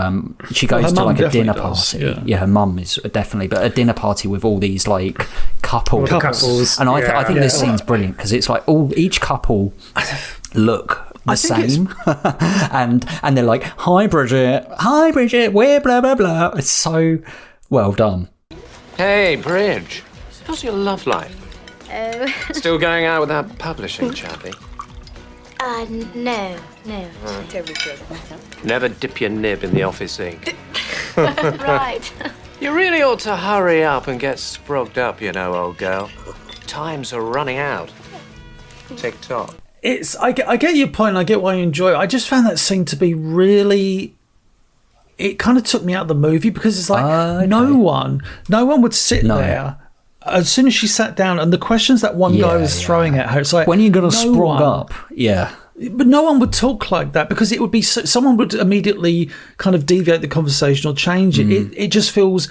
she goes to like a dinner party. Her mum is definitely, but a dinner party with all these like couples. And I think this scene's brilliant, because it's like each couple look the same and they're like, hi Bridget, we're blah blah blah. It's so well done. Hey Bridge, how's your love life? Oh. Still going out with that publishing chappie? No. Never dip your nib in the office sink. Right. You really ought to hurry up and get sprogged up, you know, old girl. Times are running out. Tick-tock. I get your point, and I get why you enjoy it. I just found that scene to be really, it kind of took me out of the movie, because it's like no one would sit there. As soon as she sat down, and the questions that one guy was throwing at her, it's like, when are you going to sprog up? But no one would talk like that, because it would be someone would immediately kind of deviate the conversation or change it. It just feels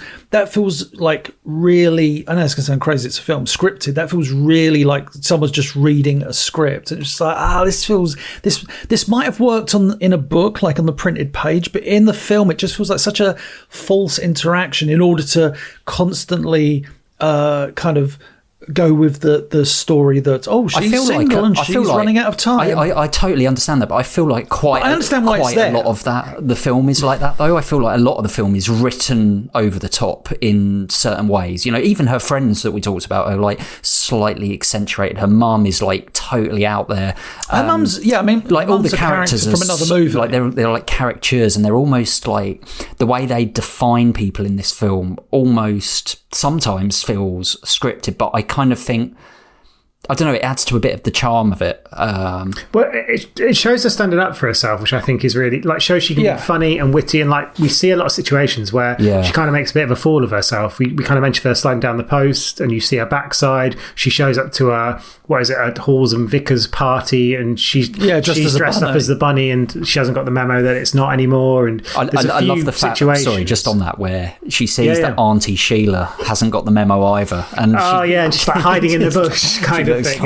like really, I know it's going to sound crazy, it's a film, scripted. That feels really like someone's just reading a script. And it's just like, this might have worked in a book, like on the printed page, but in the film, it just feels like such a false interaction in order to constantly kind of go with the story that she's single and she's running out of time. I totally understand that, but I feel like quite I understand why quite it's there. A lot of that, the film is like that though. I feel like a lot of the film is written over the top in certain ways. You know, even her friends that we talked about are like slightly accentuated. Her mum is like totally out there. Her mum's like all the characters from another movie. Like they're like caricatures, and they're almost like the way they define people in this film almost sometimes feels scripted, but I kind of think, I don't know, it adds to a bit of the charm of it. Well, it shows her standing up for herself, which I think is really, like, shows she can be funny and witty, and like we see a lot of situations where she kind of makes a bit of a fool of herself. We kind of mentioned her sliding down the post, and you see her backside. She shows up to a Halls and Vickers party, and she's dressed up as the bunny, and she hasn't got the memo that it's not anymore. And I love the fact, sorry, just on that, where she sees that Auntie Sheila hasn't got the memo either, and and she's like hiding in the bush kind of thing.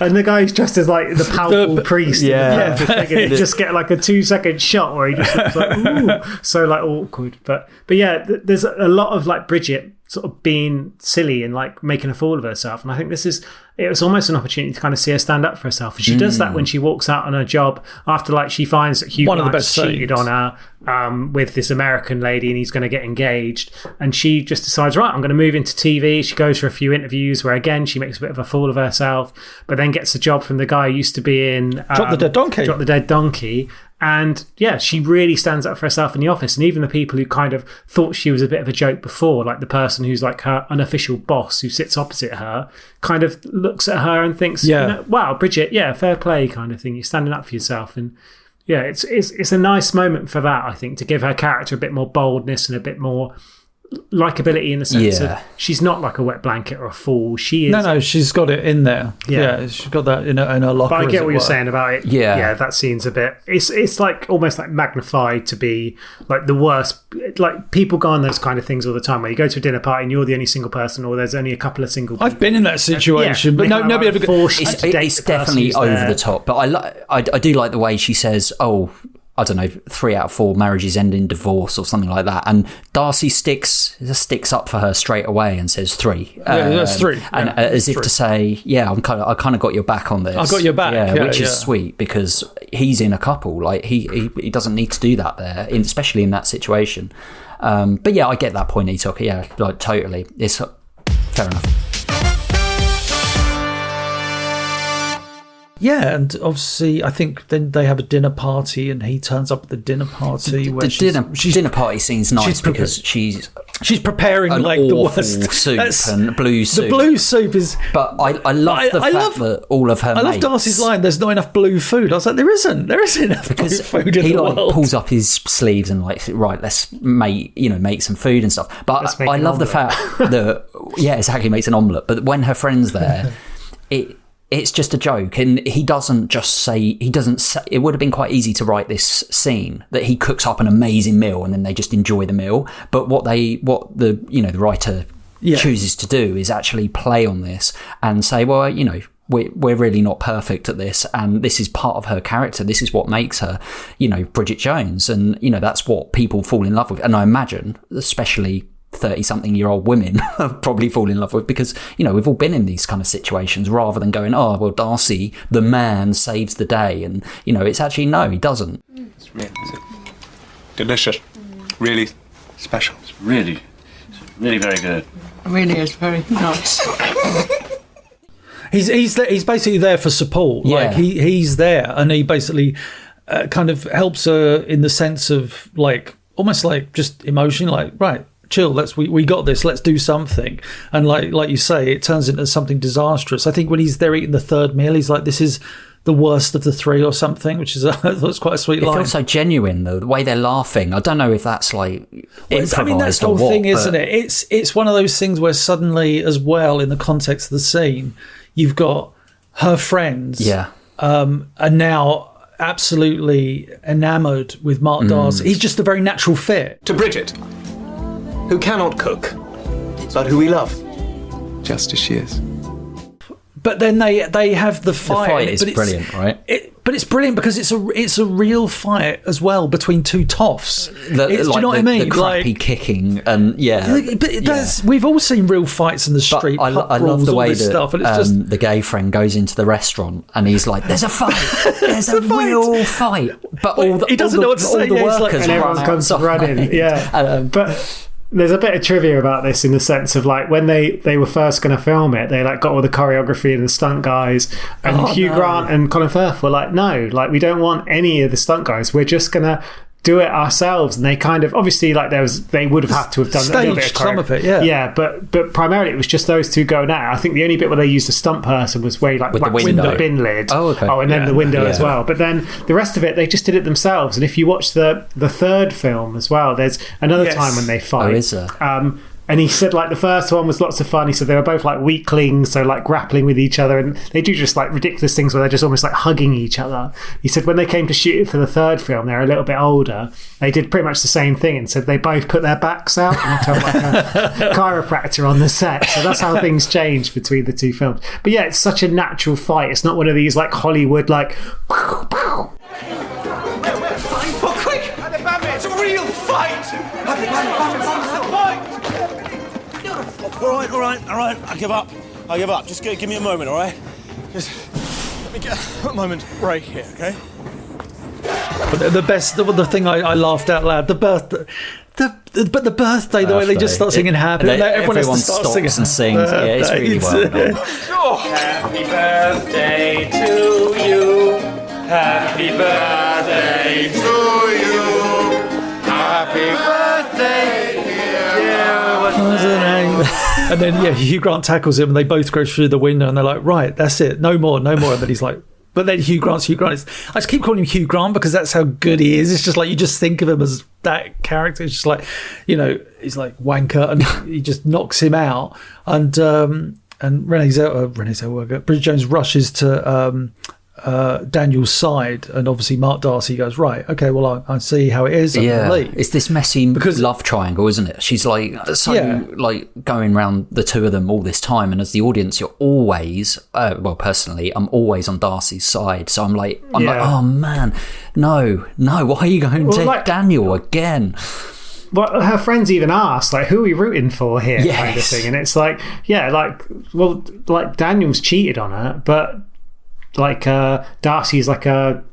And the guy's dressed as like the powerful priest. And you just get like a 2-second shot where he just looks like, ooh, so like awkward. But yeah, there's a lot of like Bridget sort of being silly and like making a fool of herself, and I think it was almost an opportunity to kind of see her stand up for herself. And she does that when she walks out on her job after like she finds that Hugh Grant's cheated on her with this American lady, and he's going to get engaged, and she just decides, right, I'm going to move into TV. She goes for a few interviews where again she makes a bit of a fool of herself, but then gets a job from the guy who used to be in Drop the Dead Donkey. And yeah, she really stands up for herself in the office. And even the people who kind of thought she was a bit of a joke before, like the person who's like her unofficial boss who sits opposite her, kind of looks at her and thinks, wow, Bridget, fair play kind of thing. You're standing up for yourself. And yeah, it's a nice moment for that, I think, to give her character a bit more boldness and a bit more likability, in the sense of she's not like a wet blanket or a fool. She is. No, she's got it in there. Yeah, she's got that in her locker. But I get what you're saying about it. Yeah, that scene's a bit. It's like almost like magnified to be like the worst. Like people go on those kind of things all the time, where you go to a dinner party and you're the only single person, or there's only a couple of single people. I've been in that situation, but nobody ever forced. It's definitely over the top. But I do like the way she says, "Oh, I don't know, 3 out of 4 marriages end in divorce or something like that. And Darcy sticks up for her straight away and says 3. That's 3. And as if to say, yeah, I kind of got your back on this. I got your back. Which is sweet, because he's in a couple. Like he doesn't need to do that there, especially in that situation. But yeah, I get that point he took. Yeah, like totally. It's fair enough. Yeah, and obviously, I think then they have a dinner party, and he turns up at the dinner party. The dinner party scene's nice because she's preparing like the worst soup and blue soup. The blue soup is. But I love the fact that all of her. I love Darcy's line. There's not enough blue food. I was like, there isn't enough blue food in the world. He pulls up his sleeves and like, right, let's make some food and stuff. But I love the fact that exactly, makes an omelette. But when her friend's there, it's just a joke, and he doesn't say. It would have been quite easy to write this scene that he cooks up an amazing meal and then they just enjoy the meal. But what the writer chooses to do is actually play on this and say, well, we're really not perfect at this, and this is part of her character. This is what makes her, Bridget Jones, and that's what people fall in love with. And I imagine, especially 30-something-year-old women probably fall in love with, because we've all been in these kind of situations, rather than going, oh well, Darcy the man saves the day, and it's actually, no, he doesn't. It's really delicious, really special. It's really very good. It really is very nice. He's basically there for support. Yeah. Like he's there, and he basically kind of helps her in the sense of like almost like just emotion, like, right, chill, we got this, let's do something. And like you say, it turns into something disastrous. I think when he's there eating the third meal, he's like, this is the worst of the 3 or something, which is that's quite a sweet line. It feels so genuine though, the way they're laughing. I don't know if that's like improvised. I mean, that's the whole thing, isn't it? It's one of those things where suddenly, as well, in the context of the scene, you've got her friends are now absolutely enamoured with Mark Darcy. He's just a very natural fit. To Bridget, who cannot cook, but who we love, just as she is. But then they have the fight. The fight is brilliant, right? But it's brilliant because it's a real fight as well between two toffs. Do you know what I mean? The crappy kicking and we've all seen real fights in the street. I love the way that stuff, and it's just the gay friend goes into the restaurant and he's like, "There's a fight, there's a real fight." But he doesn't know what to say. The workers and everyone comes running. But there's a bit of trivia about this in the sense of like when they were first going to film it, they like got all the choreography and the stunt guys, and Hugh Grant and Colin Firth were like, no, like we don't want any of the stunt guys. We're just going to do it ourselves. And they kind of obviously like they would have had to have done a little bit of some of it, but primarily it was just those two going out. I think the only bit where they used a stunt person was where he like with waxed the bin lid. And then the window as well. But then the rest of it they just did it themselves. And if you watch the third film as well, there's another time when they fight. Oh, is there? And he said like the first one was lots of fun. He said they were both like weaklings, so like grappling with each other, and they do just like ridiculous things where they're just almost like hugging each other. He said when they came to shoot it for the third film, they're a little bit older. They did pretty much the same thing, and said they both put their backs out and had to have like a chiropractor on the set. So that's how things changed between the two films. But yeah, it's such a natural fight. It's not one of these like Hollywood like. Pow, pow. Oh, quick! It's a real fight! All right. I give up. Just give me a moment, all right? Just let me get a moment break here, okay? But the thing I laughed out loud, the birthday, the way they just start singing happy, and everyone stops and sings. Yeah, it's really well done. Happy birthday to you. Happy birthday to you. Happy birthday, And then Hugh Grant tackles him, and they both go through the window, and they're like, right, that's it, no more. And then he's like, but then Hugh Grant. I just keep calling him Hugh Grant because that's how good he is. It's just like you just think of him as that character. It's just like, he's like wanker, and he just knocks him out. And Renée Zellweger, Bridget Jones rushes to Daniel's side, and obviously Mark Darcy goes, right, okay, well, I see how it is. It's this messy love triangle, isn't it? She's like like going around the two of them all this time, and as the audience, you're always personally, I'm always on Darcy's side, so I'm like, oh man, no, why are you going to take Daniel again? Well, her friends even asked, like, who are we rooting for here, kind of thing, and it's like, Daniel's cheated on her, but like Darcy's like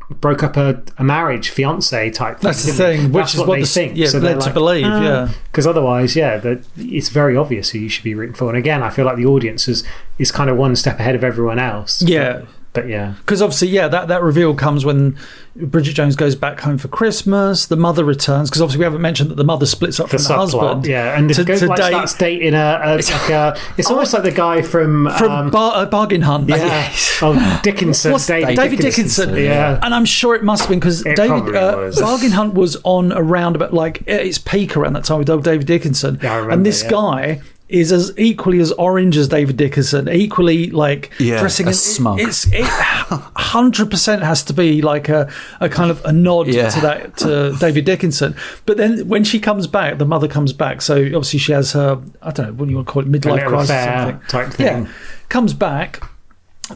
broke up a marriage, fiance type thing. That's the thing, which is what they think. Yeah, so led to believe. Because otherwise, it's very obvious who you should be rooting for. And again, I feel like the audience is kind of one step ahead of everyone else. Yeah. But yeah, because obviously, that reveal comes when Bridget Jones goes back home for Christmas. The mother returns, because obviously we haven't mentioned that the mother splits up from the husband. Yeah, and starts dating it's almost like the guy from Bargain Hunt. Yeah, Dickinson. David Dickinson. Yeah, and I'm sure it must have been because Bargain Hunt was on around about like its peak around that time with David Dickinson. Yeah, I remember, and this guy is as equally as orange as David Dickinson, equally like dressing in smug. It 100% has to be like a kind of a nod to David Dickinson. But then when she comes back, the mother comes back, so obviously she has her, I don't know, what do you want to call it, midlife crisis or something type thing. Yeah, comes back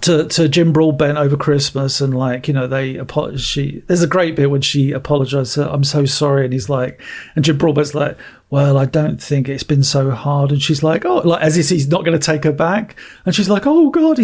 to Jim Broadbent over Christmas, and like, you know, there's a great bit when she apologizes, I'm so sorry, and he's like, and Jim Broadbent's like, well, I don't think it's been so hard, and she's like, oh, like as if he's not going to take her back, and she's like, oh God,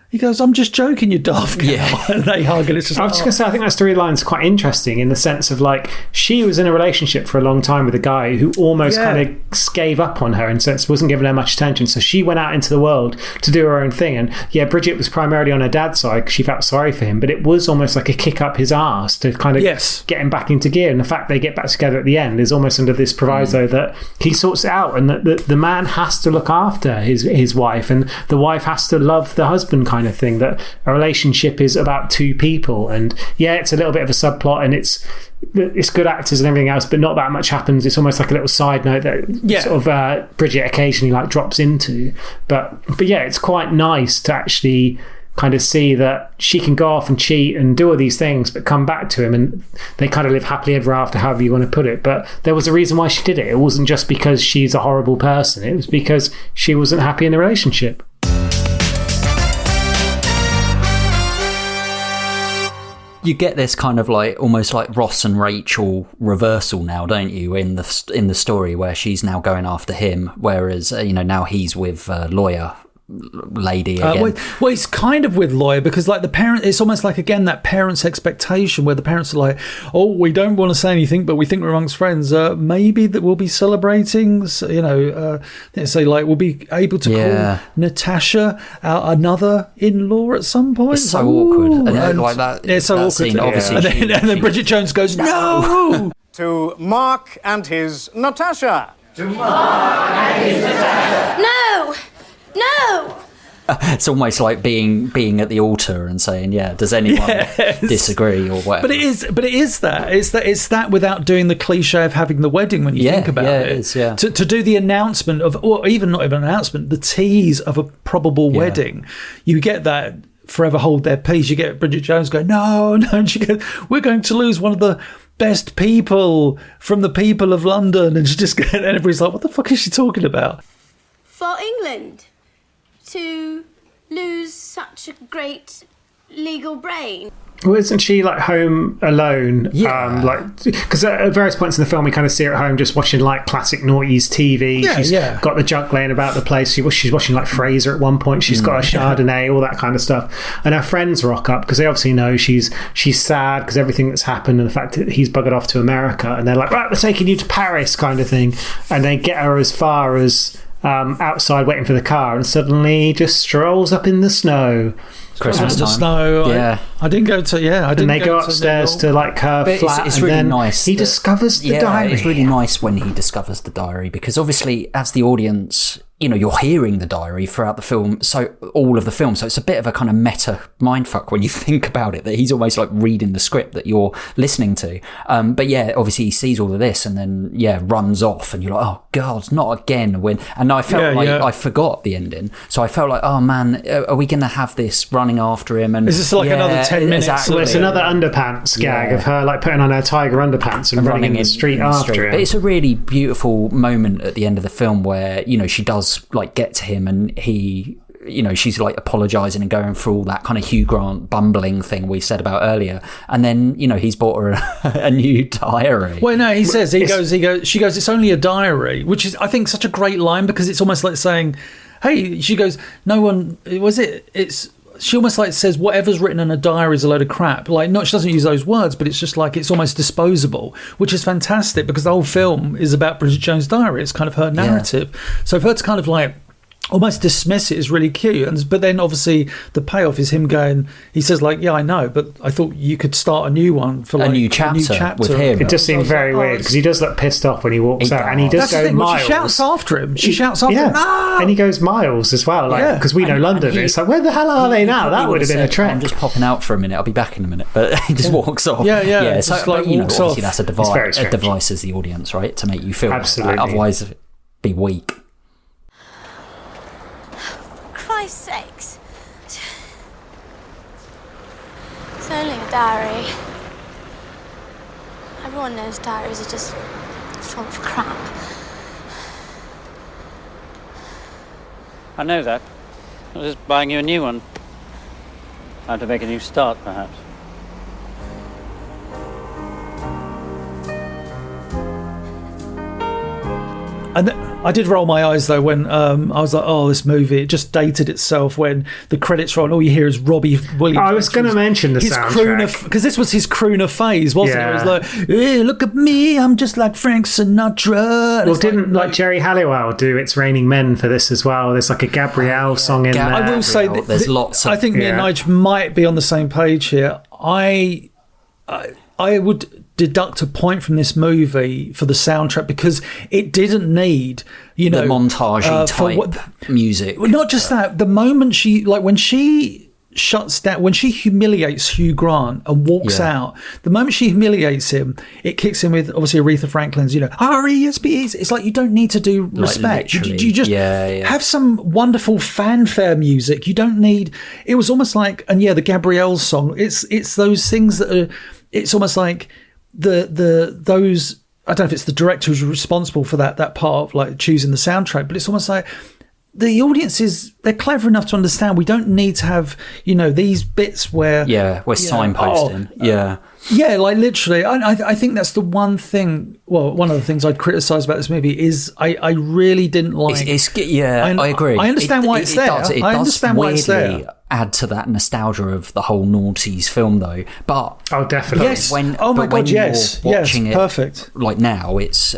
he goes, I'm just joking, you daft cow. Yeah. And they hug, and it's just I was just going to say, I think that storyline's quite interesting in the sense of like, she was in a relationship for a long time with a guy who almost kind of gave up on her, in sense wasn't giving her much attention, so she went out into the world to do her own thing. And Bridget was primarily on her dad's side because she felt sorry for him, but it was almost like a kick up his arse to kind of get him back into gear. And the fact they get back together at the end is almost under this proviso that he sorts it out, and that the man has to look after his wife, and the wife has to love the husband, kind of thing, that a relationship is about two people. And it's a little bit of a subplot, and it's good actors and everything else, but not that much happens. It's almost like a little side note that sort of Bridget occasionally like drops into, but it's quite nice to actually kind of see that she can go off and cheat and do all these things but come back to him, and they kind of live happily ever after, however you want to put it. But there was a reason why she did it. It wasn't just because she's a horrible person, it was because she wasn't happy in the relationship. You get this kind of like almost like Ross and Rachel reversal now, don't you, in the story, where she's now going after him, whereas now he's with lawyer lady again. Well, it's kind of with lawyer, because like the parent, it's almost like again that parent's expectation where the parents are like, oh, we don't want to say anything, but we think we're amongst friends, maybe that we'll be celebrating, so like we'll be able to call Natasha another in-law at some point. It's so awkward, and like that. It's so awkward scene, obviously, and then Bridget Jones goes, no. To Mark and his Natasha. No! It's almost like being at the altar and saying, does anyone disagree or whatever? But it is that. It's that without doing the cliche of having the wedding when you think about it. It is, To do the announcement of, or even not even an announcement, the tease of a probable wedding. You get that forever hold their peace. You get Bridget Jones going, no, and she goes, we're going to lose one of the best people from the people of London. And she just and everybody's like, what the fuck is she talking about? For England to lose such a great legal brain. Well, isn't she like home alone? Because at various points in the film we kind of see her at home just watching like classic noughties TV. She's got the junk laying about the place. She's watching like Fraser at one point. She's got a Chardonnay, all that kind of stuff. And her friends rock up because they obviously know she's sad because everything that's happened and the fact that he's buggered off to America. And they're like, right, we're taking you to Paris, kind of thing. And they get her as far as outside waiting for the car, and suddenly just strolls up in the snow. Christmas time. The snow. I didn't go to. I didn't. And they go upstairs to like her flat. It's really nice. He discovers the diary. It's really nice when he discovers the diary, because obviously, as the audience, you're hearing the diary throughout the film, so all of the film. So it's a bit of a kind of meta mindfuck when you think about it, that he's almost like reading the script that you're listening to. But yeah, obviously he sees all of this and then, runs off and you're like, oh God, not again. And I felt I forgot the ending. So I felt like, oh man, are we going to have this running after him? And is this like another 10 minutes? Well, it's another underpants gag of her like putting on her tiger underpants and running in the street after him. But it's a really beautiful moment at the end of the film where, she does like get to him and he, she's like apologizing and going through all that kind of Hugh Grant bumbling thing we said about earlier, and then he's bought her a new diary. Well, no, he she goes, it's only a diary, which is, I think, such a great line, because it's almost like saying, hey, she goes, no one was it, it's, she almost like says whatever's written in a diary is a load of crap. Like, not, she doesn't use those words, but it's just like, it's almost disposable, which is fantastic, because the whole film is about Bridget Jones' Diary. It's kind of her narrative. So for her to kind of like almost dismiss it is really cute. But then obviously the payoff is him going, he says like, yeah, I know, but I thought you could start a new one for like a new chapter with him. It just seemed very weird, because he does look pissed off when he walks out, and he does go miles. She shouts after him. She shouts after him. Ah! And he goes miles as well, like, because we know London. It's like, where the hell are they now? That would have been a trek. I'm just popping out for a minute. I'll be back in a minute. But he just walks off. Yeah. So, like, obviously that's a device as the audience, right, to make you feel absolutely. Otherwise, it'd be weak. Christ's sakes. It's only a diary. Everyone knows diaries are just full of crap. I know that. I was just buying you a new one. How to make a new start, perhaps. And I did roll my eyes though when I was like, oh, this movie, it just dated itself when the credits roll and all you hear is Robbie Williams. I was going to mention the soundtrack. Because this was his crooner phase, wasn't it? It was like, hey, look at me, I'm just like Frank Sinatra. Well, didn't like Jerry Halliwell do It's Raining Men for this as well? There's like a Gabrielle song in there. I will say there's lots of... I think me and Nige might be on the same page here. I would deduct a point from this movie for the soundtrack, because it didn't need, the montage type music. Not just that, the moment she, like, when she shuts down, when she humiliates Hugh Grant and walks out, the moment she humiliates him, it kicks in with obviously Aretha Franklin's, R-E-S-P-E. It's like, you don't need to do respect. You just have some wonderful fanfare music. You don't need, it was almost like, and the Gabrielle song, it's those things that are, it's almost like those, I don't know if it's the director who's responsible for that part of like choosing the soundtrack, but it's almost like the audiences, they're clever enough to understand we don't need to have, these bits where we're signposting. Like literally, I think that's the one thing. Well, one of the things I'd criticise about this movie is I really didn't like. I agree. I understand why it's there. I understand why it's there. Add to that nostalgia of the whole noughties film, though. But definitely, yes. Watching it, perfect. Like now, it's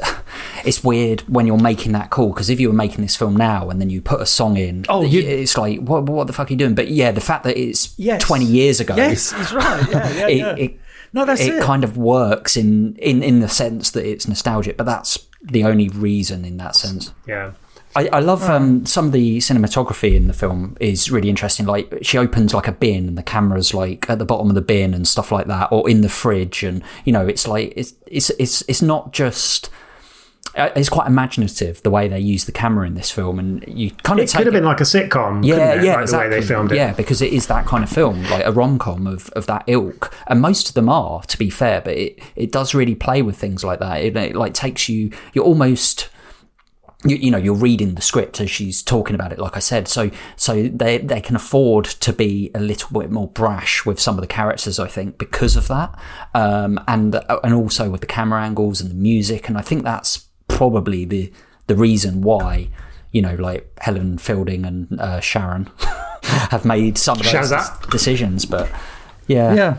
weird when you're making that call, because if you were making this film now and then you put a song in, it's like what the fuck are you doing? But the fact that it's 20 years ago, yes, he's right. It kind of works in the sense that it's nostalgic, but that's the only reason in that sense. Yeah. I love some of the cinematography in the film is really interesting. Like, she opens like a bin and the camera's like at the bottom of the bin and stuff like that, or in the fridge, and it's like it's not just. It's quite imaginative the way they use the camera in this film, and you kind of could have been like a sitcom, exactly. The way they filmed it. Yeah, because it is that kind of film, like a rom-com of that ilk, and most of them are, to be fair. But it does really play with things like that. It like takes you. You're almost. You're reading the script as she's talking about it, like I said. So they can afford to be a little bit more brash with some of the characters, I think, because of that, and also with the camera angles and the music. And I think that's probably the reason why, like Helen Fielding and Sharon have made some of those decisions. But yeah.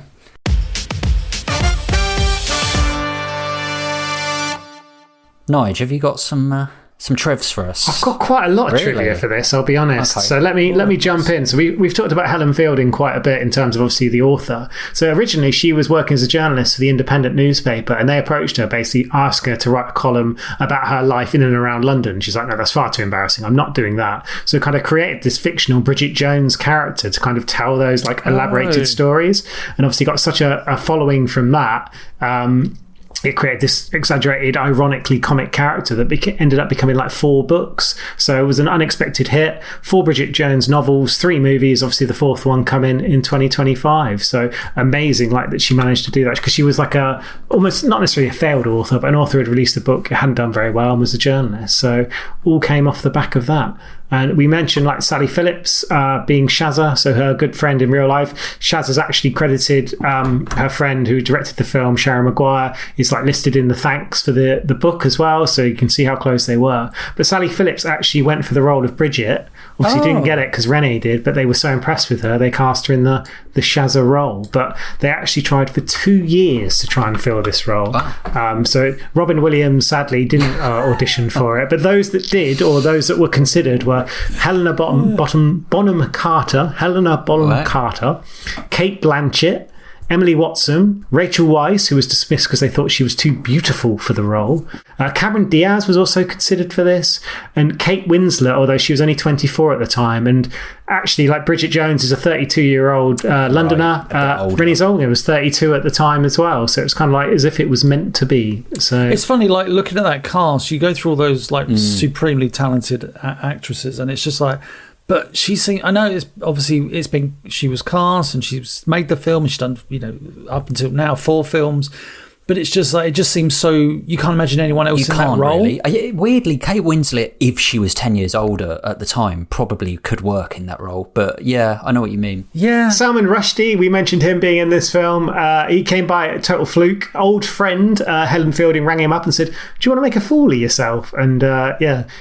Nige, have you got some some trivs for us? I've got quite a lot of trivia for this, I'll be honest. Okay. So let me jump in. So we've talked about Helen Fielding quite a bit in terms of obviously the author. So originally she was working as a journalist for the Independent newspaper, and they approached her, basically asked her to write a column about her life in and around London. She's like, no, that's far too embarrassing. I'm not doing that. So kind of created this fictional Bridget Jones character to kind of tell those like elaborated stories, and obviously got such a following from that. It created this exaggerated, ironically comic character that ended up becoming like 4 books. So it was an unexpected hit. 4 Bridget Jones novels, 3 movies, obviously the 4th one coming in 2025. So amazing like that she managed to do that, because she was like almost not necessarily a failed author, but an author who had released a book, it hadn't done very well, and was a journalist. So all came off the back of that. And we mentioned like Sally Phillips being Shazza, so her good friend in real life. Shazza's actually credited, her friend who directed the film, Sharon Maguire, is like listed in the thanks for the book as well, so you can see how close they were. But Sally Phillips actually went for the role of Bridget. Obviously didn't get it because Renée did, but they were so impressed with her, they cast her in the Shazza role. But they actually tried for 2 years to try and fill this role. So Robin Williams sadly didn't audition for it, but those that did, or those that were considered, were Helena Bonham Carter, Kate Blanchett, Emily Watson, Rachel Weisz, who was dismissed because they thought she was too beautiful for the role. Cameron Diaz was also considered for this, and Kate Winslet, although she was only 24 at the time. And actually, like Bridget Jones is a 32-year-old Londoner. Renée Zellweger was 32 at the time as well. So it was kind of like as if it was meant to be. So it's funny, like looking at that cast, you go through all those like supremely talented actresses, and it's just like. But I know she was cast and she's made the film, and she's done, up until now 4 films. But it's just like, it just seems so, you can't imagine anyone else in that role. Really. Weirdly, Kate Winslet, if she was 10 years older at the time, probably could work in that role. But yeah, I know what you mean. Yeah. Salman Rushdie, we mentioned him being in this film. He came by a total fluke. Old friend Helen Fielding rang him up and said, do you want to make a fool of yourself? And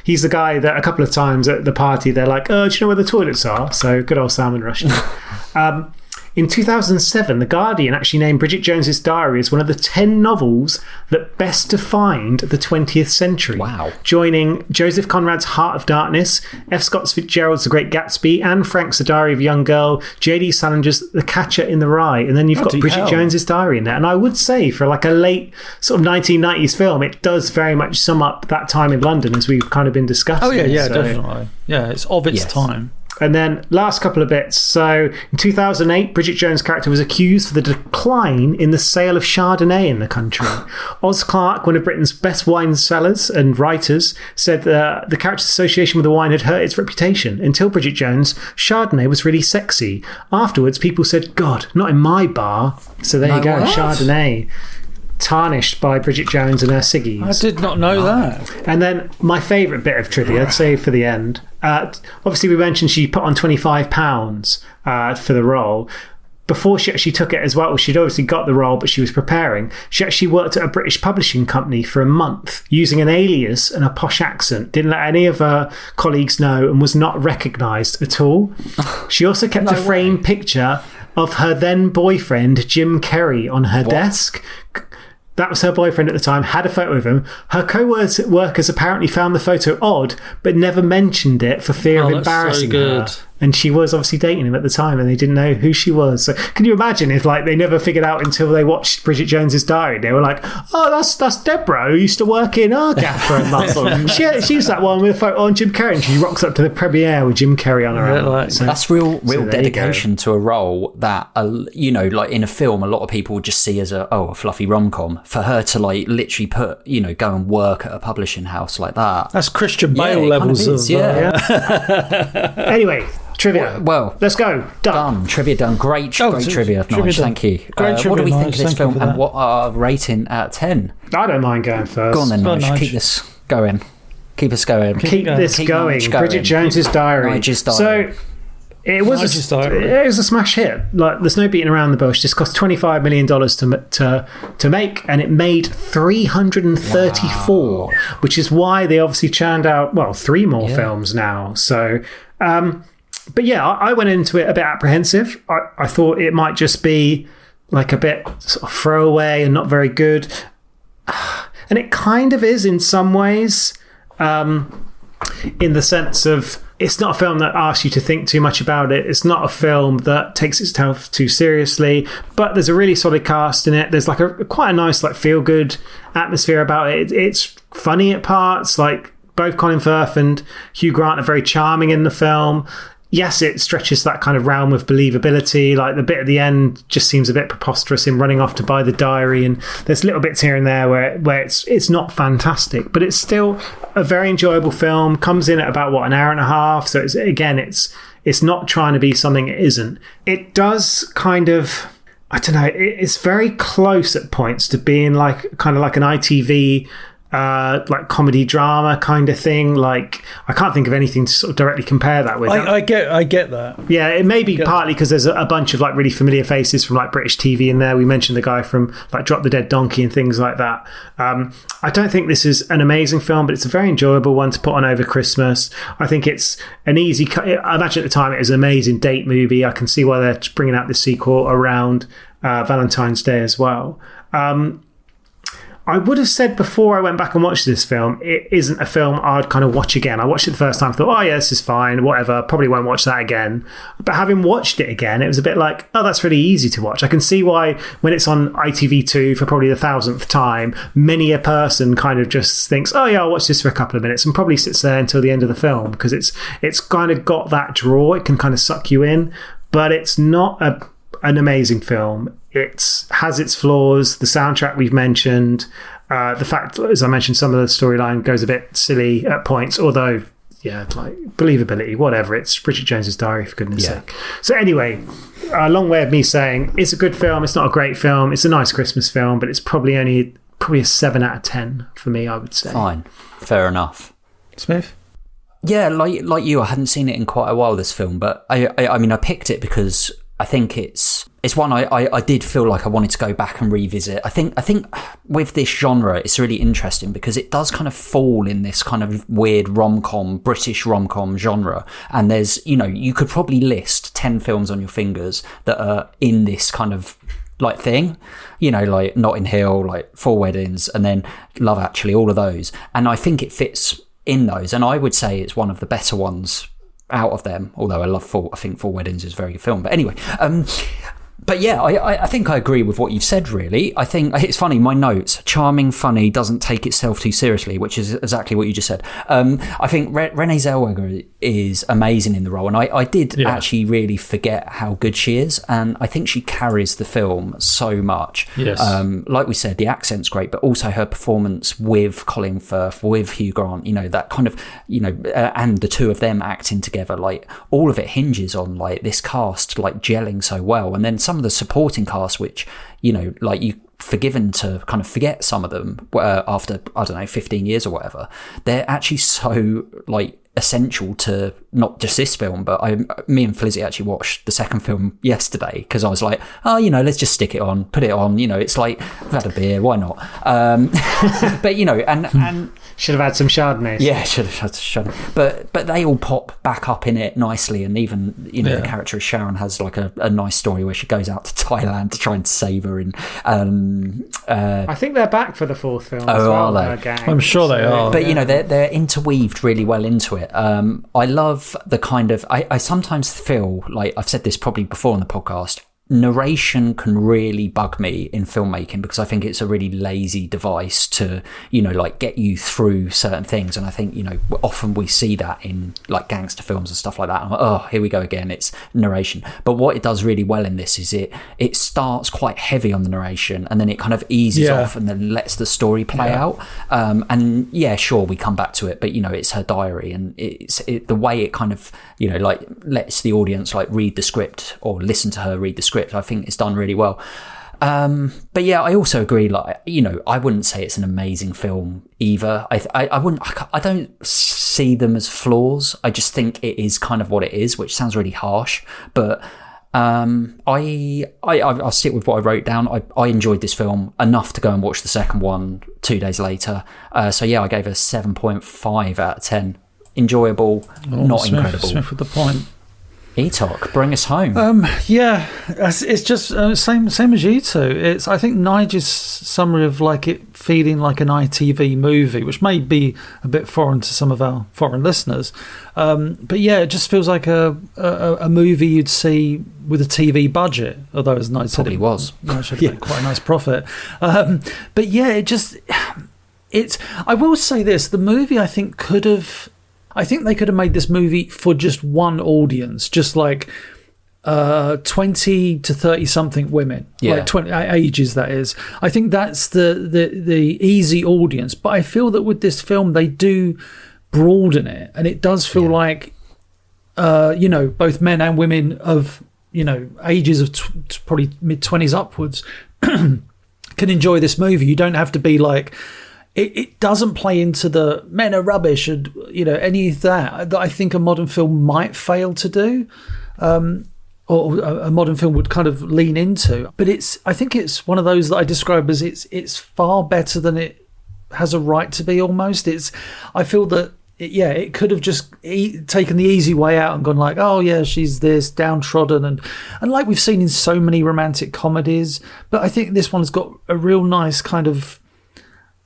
he's the guy that a couple of times at the party, they're like, do you know where the toilets are? So good old Salman Rushdie. In 2007, The Guardian actually named Bridget Jones' Diary as one of the 10 novels that best defined the 20th century. Wow. Joining Joseph Conrad's Heart of Darkness, F. Scott Fitzgerald's The Great Gatsby, Anne Frank's The Diary of a Young Girl, J.D. Salinger's The Catcher in the Rye, and then you've got Bridget Jones' Diary in there. And I would say for like a late sort of 1990s film, it does very much sum up that time in London, as we've kind of been discussing. Oh, yeah, definitely. Yeah, it's of its time. And then last couple of bits. So in 2008, Bridget Jones' character was accused for the decline in the sale of Chardonnay in the country. Oz Clarke, one of Britain's best wine sellers and writers, said the character's association with the wine had hurt its reputation. Until Bridget Jones, Chardonnay was really sexy. Afterwards, people said, God, not in my bar. So there you go, Chardonnay. Tarnished by Bridget Jones and her ciggies. I did not know that. And then my favourite bit of trivia, save for the end. Obviously, we mentioned she put on £25 for the role. Before she actually took it as well, she'd obviously got the role, but she was preparing. She actually worked at a British publishing company for a month using an alias and a posh accent. Didn't let any of her colleagues know and was not recognised at all. She also kept a framed picture of her then boyfriend, Jim Carrey, on her desk. That was her boyfriend at the time, had a photo of him. Her co-workers apparently found the photo odd, but never mentioned it for fear of embarrassing her. And she was obviously dating him at the time, and they didn't know who she was. So can you imagine if they never figured out until they watched Bridget Jones' Diary? They were like, oh, that's Deborah, who used to work in our gaff for a month. She's that one with a photo on Jim Carrey, and she rocks up to the premiere with Jim Carrey on her arm. So, that's real dedication to a role that, like in a film, a lot of people would just see as a fluffy rom-com. For her to literally put, go and work at a publishing house like that. That's Christian Bale levels of... Anyway... Trivia. Well, let's go. Done. Trivia done. Great trivia, Nige. Thank you. What do we think of this film, and what our rating out of 10? I don't mind going first. Go on then, Nige. Keep this going. Keep us going. Keep this going. Bridget Jones' Diary. Nige's Diary. So it was a smash hit. There's no beating around the bush. This cost $25 million to make, and it made 334, which is why they obviously churned out 3 more films now. So. But yeah, I went into it a bit apprehensive. I thought it might just be like a bit sort of throwaway and not very good. And it kind of is in some ways. in the sense of it's not a film that asks you to think too much about it. It's not a film that takes itself too seriously, but there's a really solid cast in it. There's like quite a nice like feel good atmosphere about it. It's funny at parts. Like both Colin Firth and Hugh Grant are very charming in the film. Yes, it stretches that kind of realm of believability. Like the bit at the end just seems a bit preposterous, him running off to buy the diary, and there's little bits here and there where it's not fantastic, but it's still a very enjoyable film. Comes in at about an hour and a half. So it's not trying to be something it isn't. It does kind of, I don't know. It's very close at points to being like an ITV. Like comedy drama kind of thing. Like I can't think of anything to sort of directly compare that with. I get that. Yeah, it may be partly because there's a bunch of like really familiar faces from like British TV in there. We mentioned the guy from like Drop the Dead Donkey and things like that. I don't think this is an amazing film, but it's a very enjoyable one to put on over Christmas. I think it's an easy. I imagine at the time it was an amazing date movie. I can see why they're bringing out this sequel around Valentine's Day as well. I would have said before I went back and watched this film, it isn't a film I'd kind of watch again. I watched it the first time, thought, oh yeah, this is fine, whatever, probably won't watch that again. But having watched it again, it was a bit like, oh, that's really easy to watch. I can see why when it's on ITV2 for probably the 1000th time, many a person kind of just thinks, oh yeah, I'll watch this for a couple of minutes, and probably sits there until the end of the film, because it's kind of got that draw. It can kind of suck you in, but it's not an amazing film. It has its flaws. The soundtrack we've mentioned, the fact, as I mentioned, some of the storyline goes a bit silly at points, although, yeah, like believability, whatever. It's Bridget Jones' Diary, for goodness sake. So anyway, a long way of me saying it's a good film. It's not a great film. It's a nice Christmas film, but it's probably a 7 out of 10 for me, I would say. Fine. Fair enough. Smith? Yeah, like you, I hadn't seen it in quite a while, this film, but I mean, I picked it because I think it's one I did feel like I wanted to go back and revisit. I think with this genre, it's really interesting because it does kind of fall in this kind of weird British rom-com genre. And there's, you could probably list 10 films on your fingers that are in this kind of like thing, like Notting Hill, like Four Weddings, and then Love Actually, all of those. And I think it fits in those. And I would say it's one of the better ones out of them, although I think Four Weddings is a very good film. But anyway, but yeah, I think I agree with what you've said, really. I think it's funny, my notes, charming, funny, doesn't take itself too seriously, which is exactly what you just said. I think Renée Zellweger is amazing in the role, and I did actually really forget how good she is, and I think she carries the film so much. Yes. Like we said, the accent's great, but also her performance with Colin Firth, with Hugh Grant, that kind of, and the two of them acting together, like all of it hinges on like this cast like gelling so well, and then some of the supporting cast, which like you forgiven to kind of forget some of them after, I don't know, 15 years or whatever. They're actually so like essential to not just this film, but me and Flizzy actually watched the second film yesterday because I was like, oh, let's just stick it on, put it on, it's like, I've had a beer, why not? But and should have had some Chardonnays. Yeah, should have had some Chardonnay. But they all pop back up in it nicely, and even the character of Sharon has like a nice story where she goes out to Thailand to try and save her. And I think they're back for the fourth film. Oh, as well, are they? gang. I'm sure they are. But they're interweaved really well into it. I love the kind of. I sometimes feel like I've said this probably before on the podcast. Narration can really bug me in filmmaking because I think it's a really lazy device to, like get you through certain things. And I think, often we see that in like gangster films and stuff like that. I'm like, oh, here we go again. It's narration. But what it does really well in this is it starts quite heavy on the narration and then it kind of eases off and then lets the story play out. And yeah, sure, we come back to it, but it's her diary and the way it kind of, like lets the audience like read the script or listen to her read the script. I think it's done really well. But yeah, I also agree, like, I wouldn't say it's an amazing film either. I don't see them as flaws. I just think it is kind of what it is, which sounds really harsh, but I'll stick with what I wrote down. I enjoyed this film enough to go and watch the second one 2 days later. So yeah, I gave it a 7.5 out of 10. Enjoyable, not incredible. Smith with the point. Etok, bring us home. It's just same as you two. I think Nige's summary of like it feeling like an ITV movie, which may be a bit foreign to some of our foreign listeners, but yeah, it just feels like a movie you'd see with a TV budget. Although, as Nige said, it was actually quite a nice profit. But yeah, it's. I will say this: the movie I think they could have made this movie for just one audience, just like 20 to 30 something women, like 20 ages. That is, I think that's the easy audience. But I feel that with this film, they do broaden it, and it does feel like, both men and women of ages of probably mid-20s upwards can enjoy this movie. You don't have to be like. It doesn't play into the men are rubbish and any of that I think a modern film might fail to do, or a modern film would kind of lean into. But I think it's one of those that I describe as it's far better than it has a right to be. Almost, I feel that it could have just taken the easy way out and gone like, oh yeah, she's this downtrodden and like we've seen in so many romantic comedies. But I think this one's got a real nice kind of.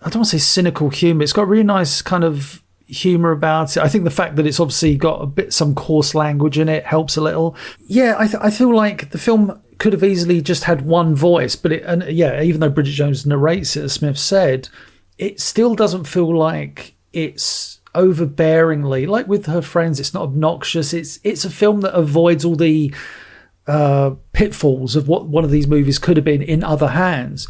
I don't want to say cynical humour. It's got a really nice kind of humour about it. I think the fact that it's obviously got some coarse language in it helps a little. Yeah, I feel like the film could have easily just had one voice, but even though Bridget Jones narrates it, as Smith said, it still doesn't feel like it's overbearingly, like with her friends, it's not obnoxious. It's a film that avoids all the pitfalls of what one of these movies could have been in other hands.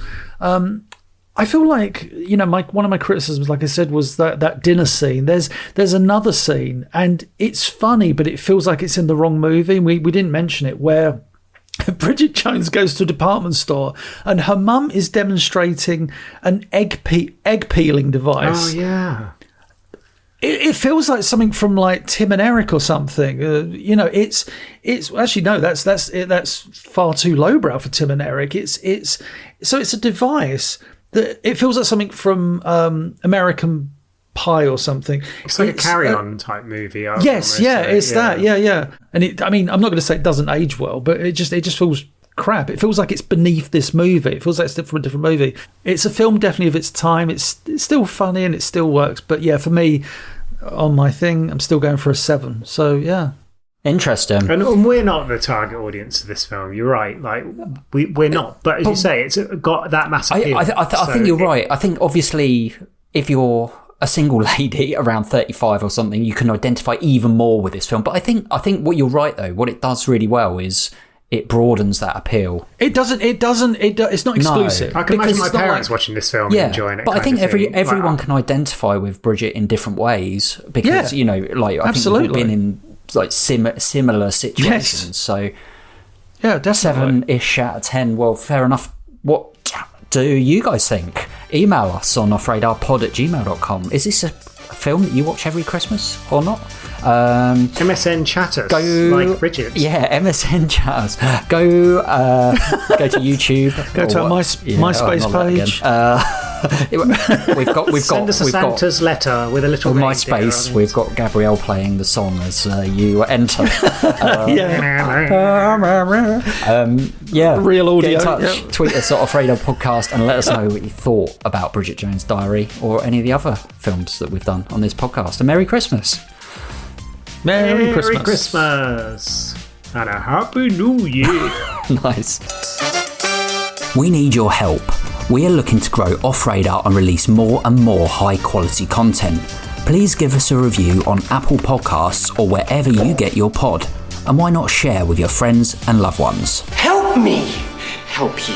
I feel like, one of my criticisms, like I said, was that dinner scene. There's another scene, and it's funny, but it feels like it's in the wrong movie. We didn't mention it, where Bridget Jones goes to a department store, and her mum is demonstrating an egg peeling device. Oh yeah. It feels like something from like Tim and Eric or something. It's actually no, that's far too lowbrow for Tim and Eric. It's a device. It feels like something from American Pie or something. It's like a Carry-On type movie. Yes, that. Yeah. And I'm not going to say it doesn't age well, but it just feels crap. It feels like it's beneath this movie. It feels like it's from a different movie. It's a film definitely of its time. It's still funny and it still works. But yeah, for me, on my thing, I'm still going for a 7. So yeah. Interesting. And we're not the target audience of this film. You're right. Like we're not. But as you say, it's got that massive appeal. I think you're right. I think obviously if you're a single lady around 35 or something, you can identify even more with this film. But I think what you're right though. What it does really well is it broadens that appeal. It's not exclusive. No. I can imagine my parents watching this film and enjoying it. But I think everyone can identify with Bridget in different ways because I think we've been in like similar situations. Yes. So yeah, definitely 7-ish out of 10. Well, fair enough. What do you guys think? Email us on offradarpod@gmail.com. Is this a film that you watch every Christmas or not? MSN chatters like Bridget. Yeah, MSN chatters. Go to YouTube. Go to our MySpace page. Send us a Santa's letter with a little. On MySpace, we've got Gabrielle playing the song as you enter. Real audio. Get in touch. Tweet us at Offradar Podcast and let us know what you thought about Bridget Jones Diary or any of the other films that we've done on this podcast. And Merry Christmas. Merry Christmas. And a Happy New Year. Nice. We need your help. We are looking to grow Off Radar and release more and more high quality content. Please give us a review on Apple Podcasts or wherever you get your pod. And why not share with your friends and loved ones? Help me help you.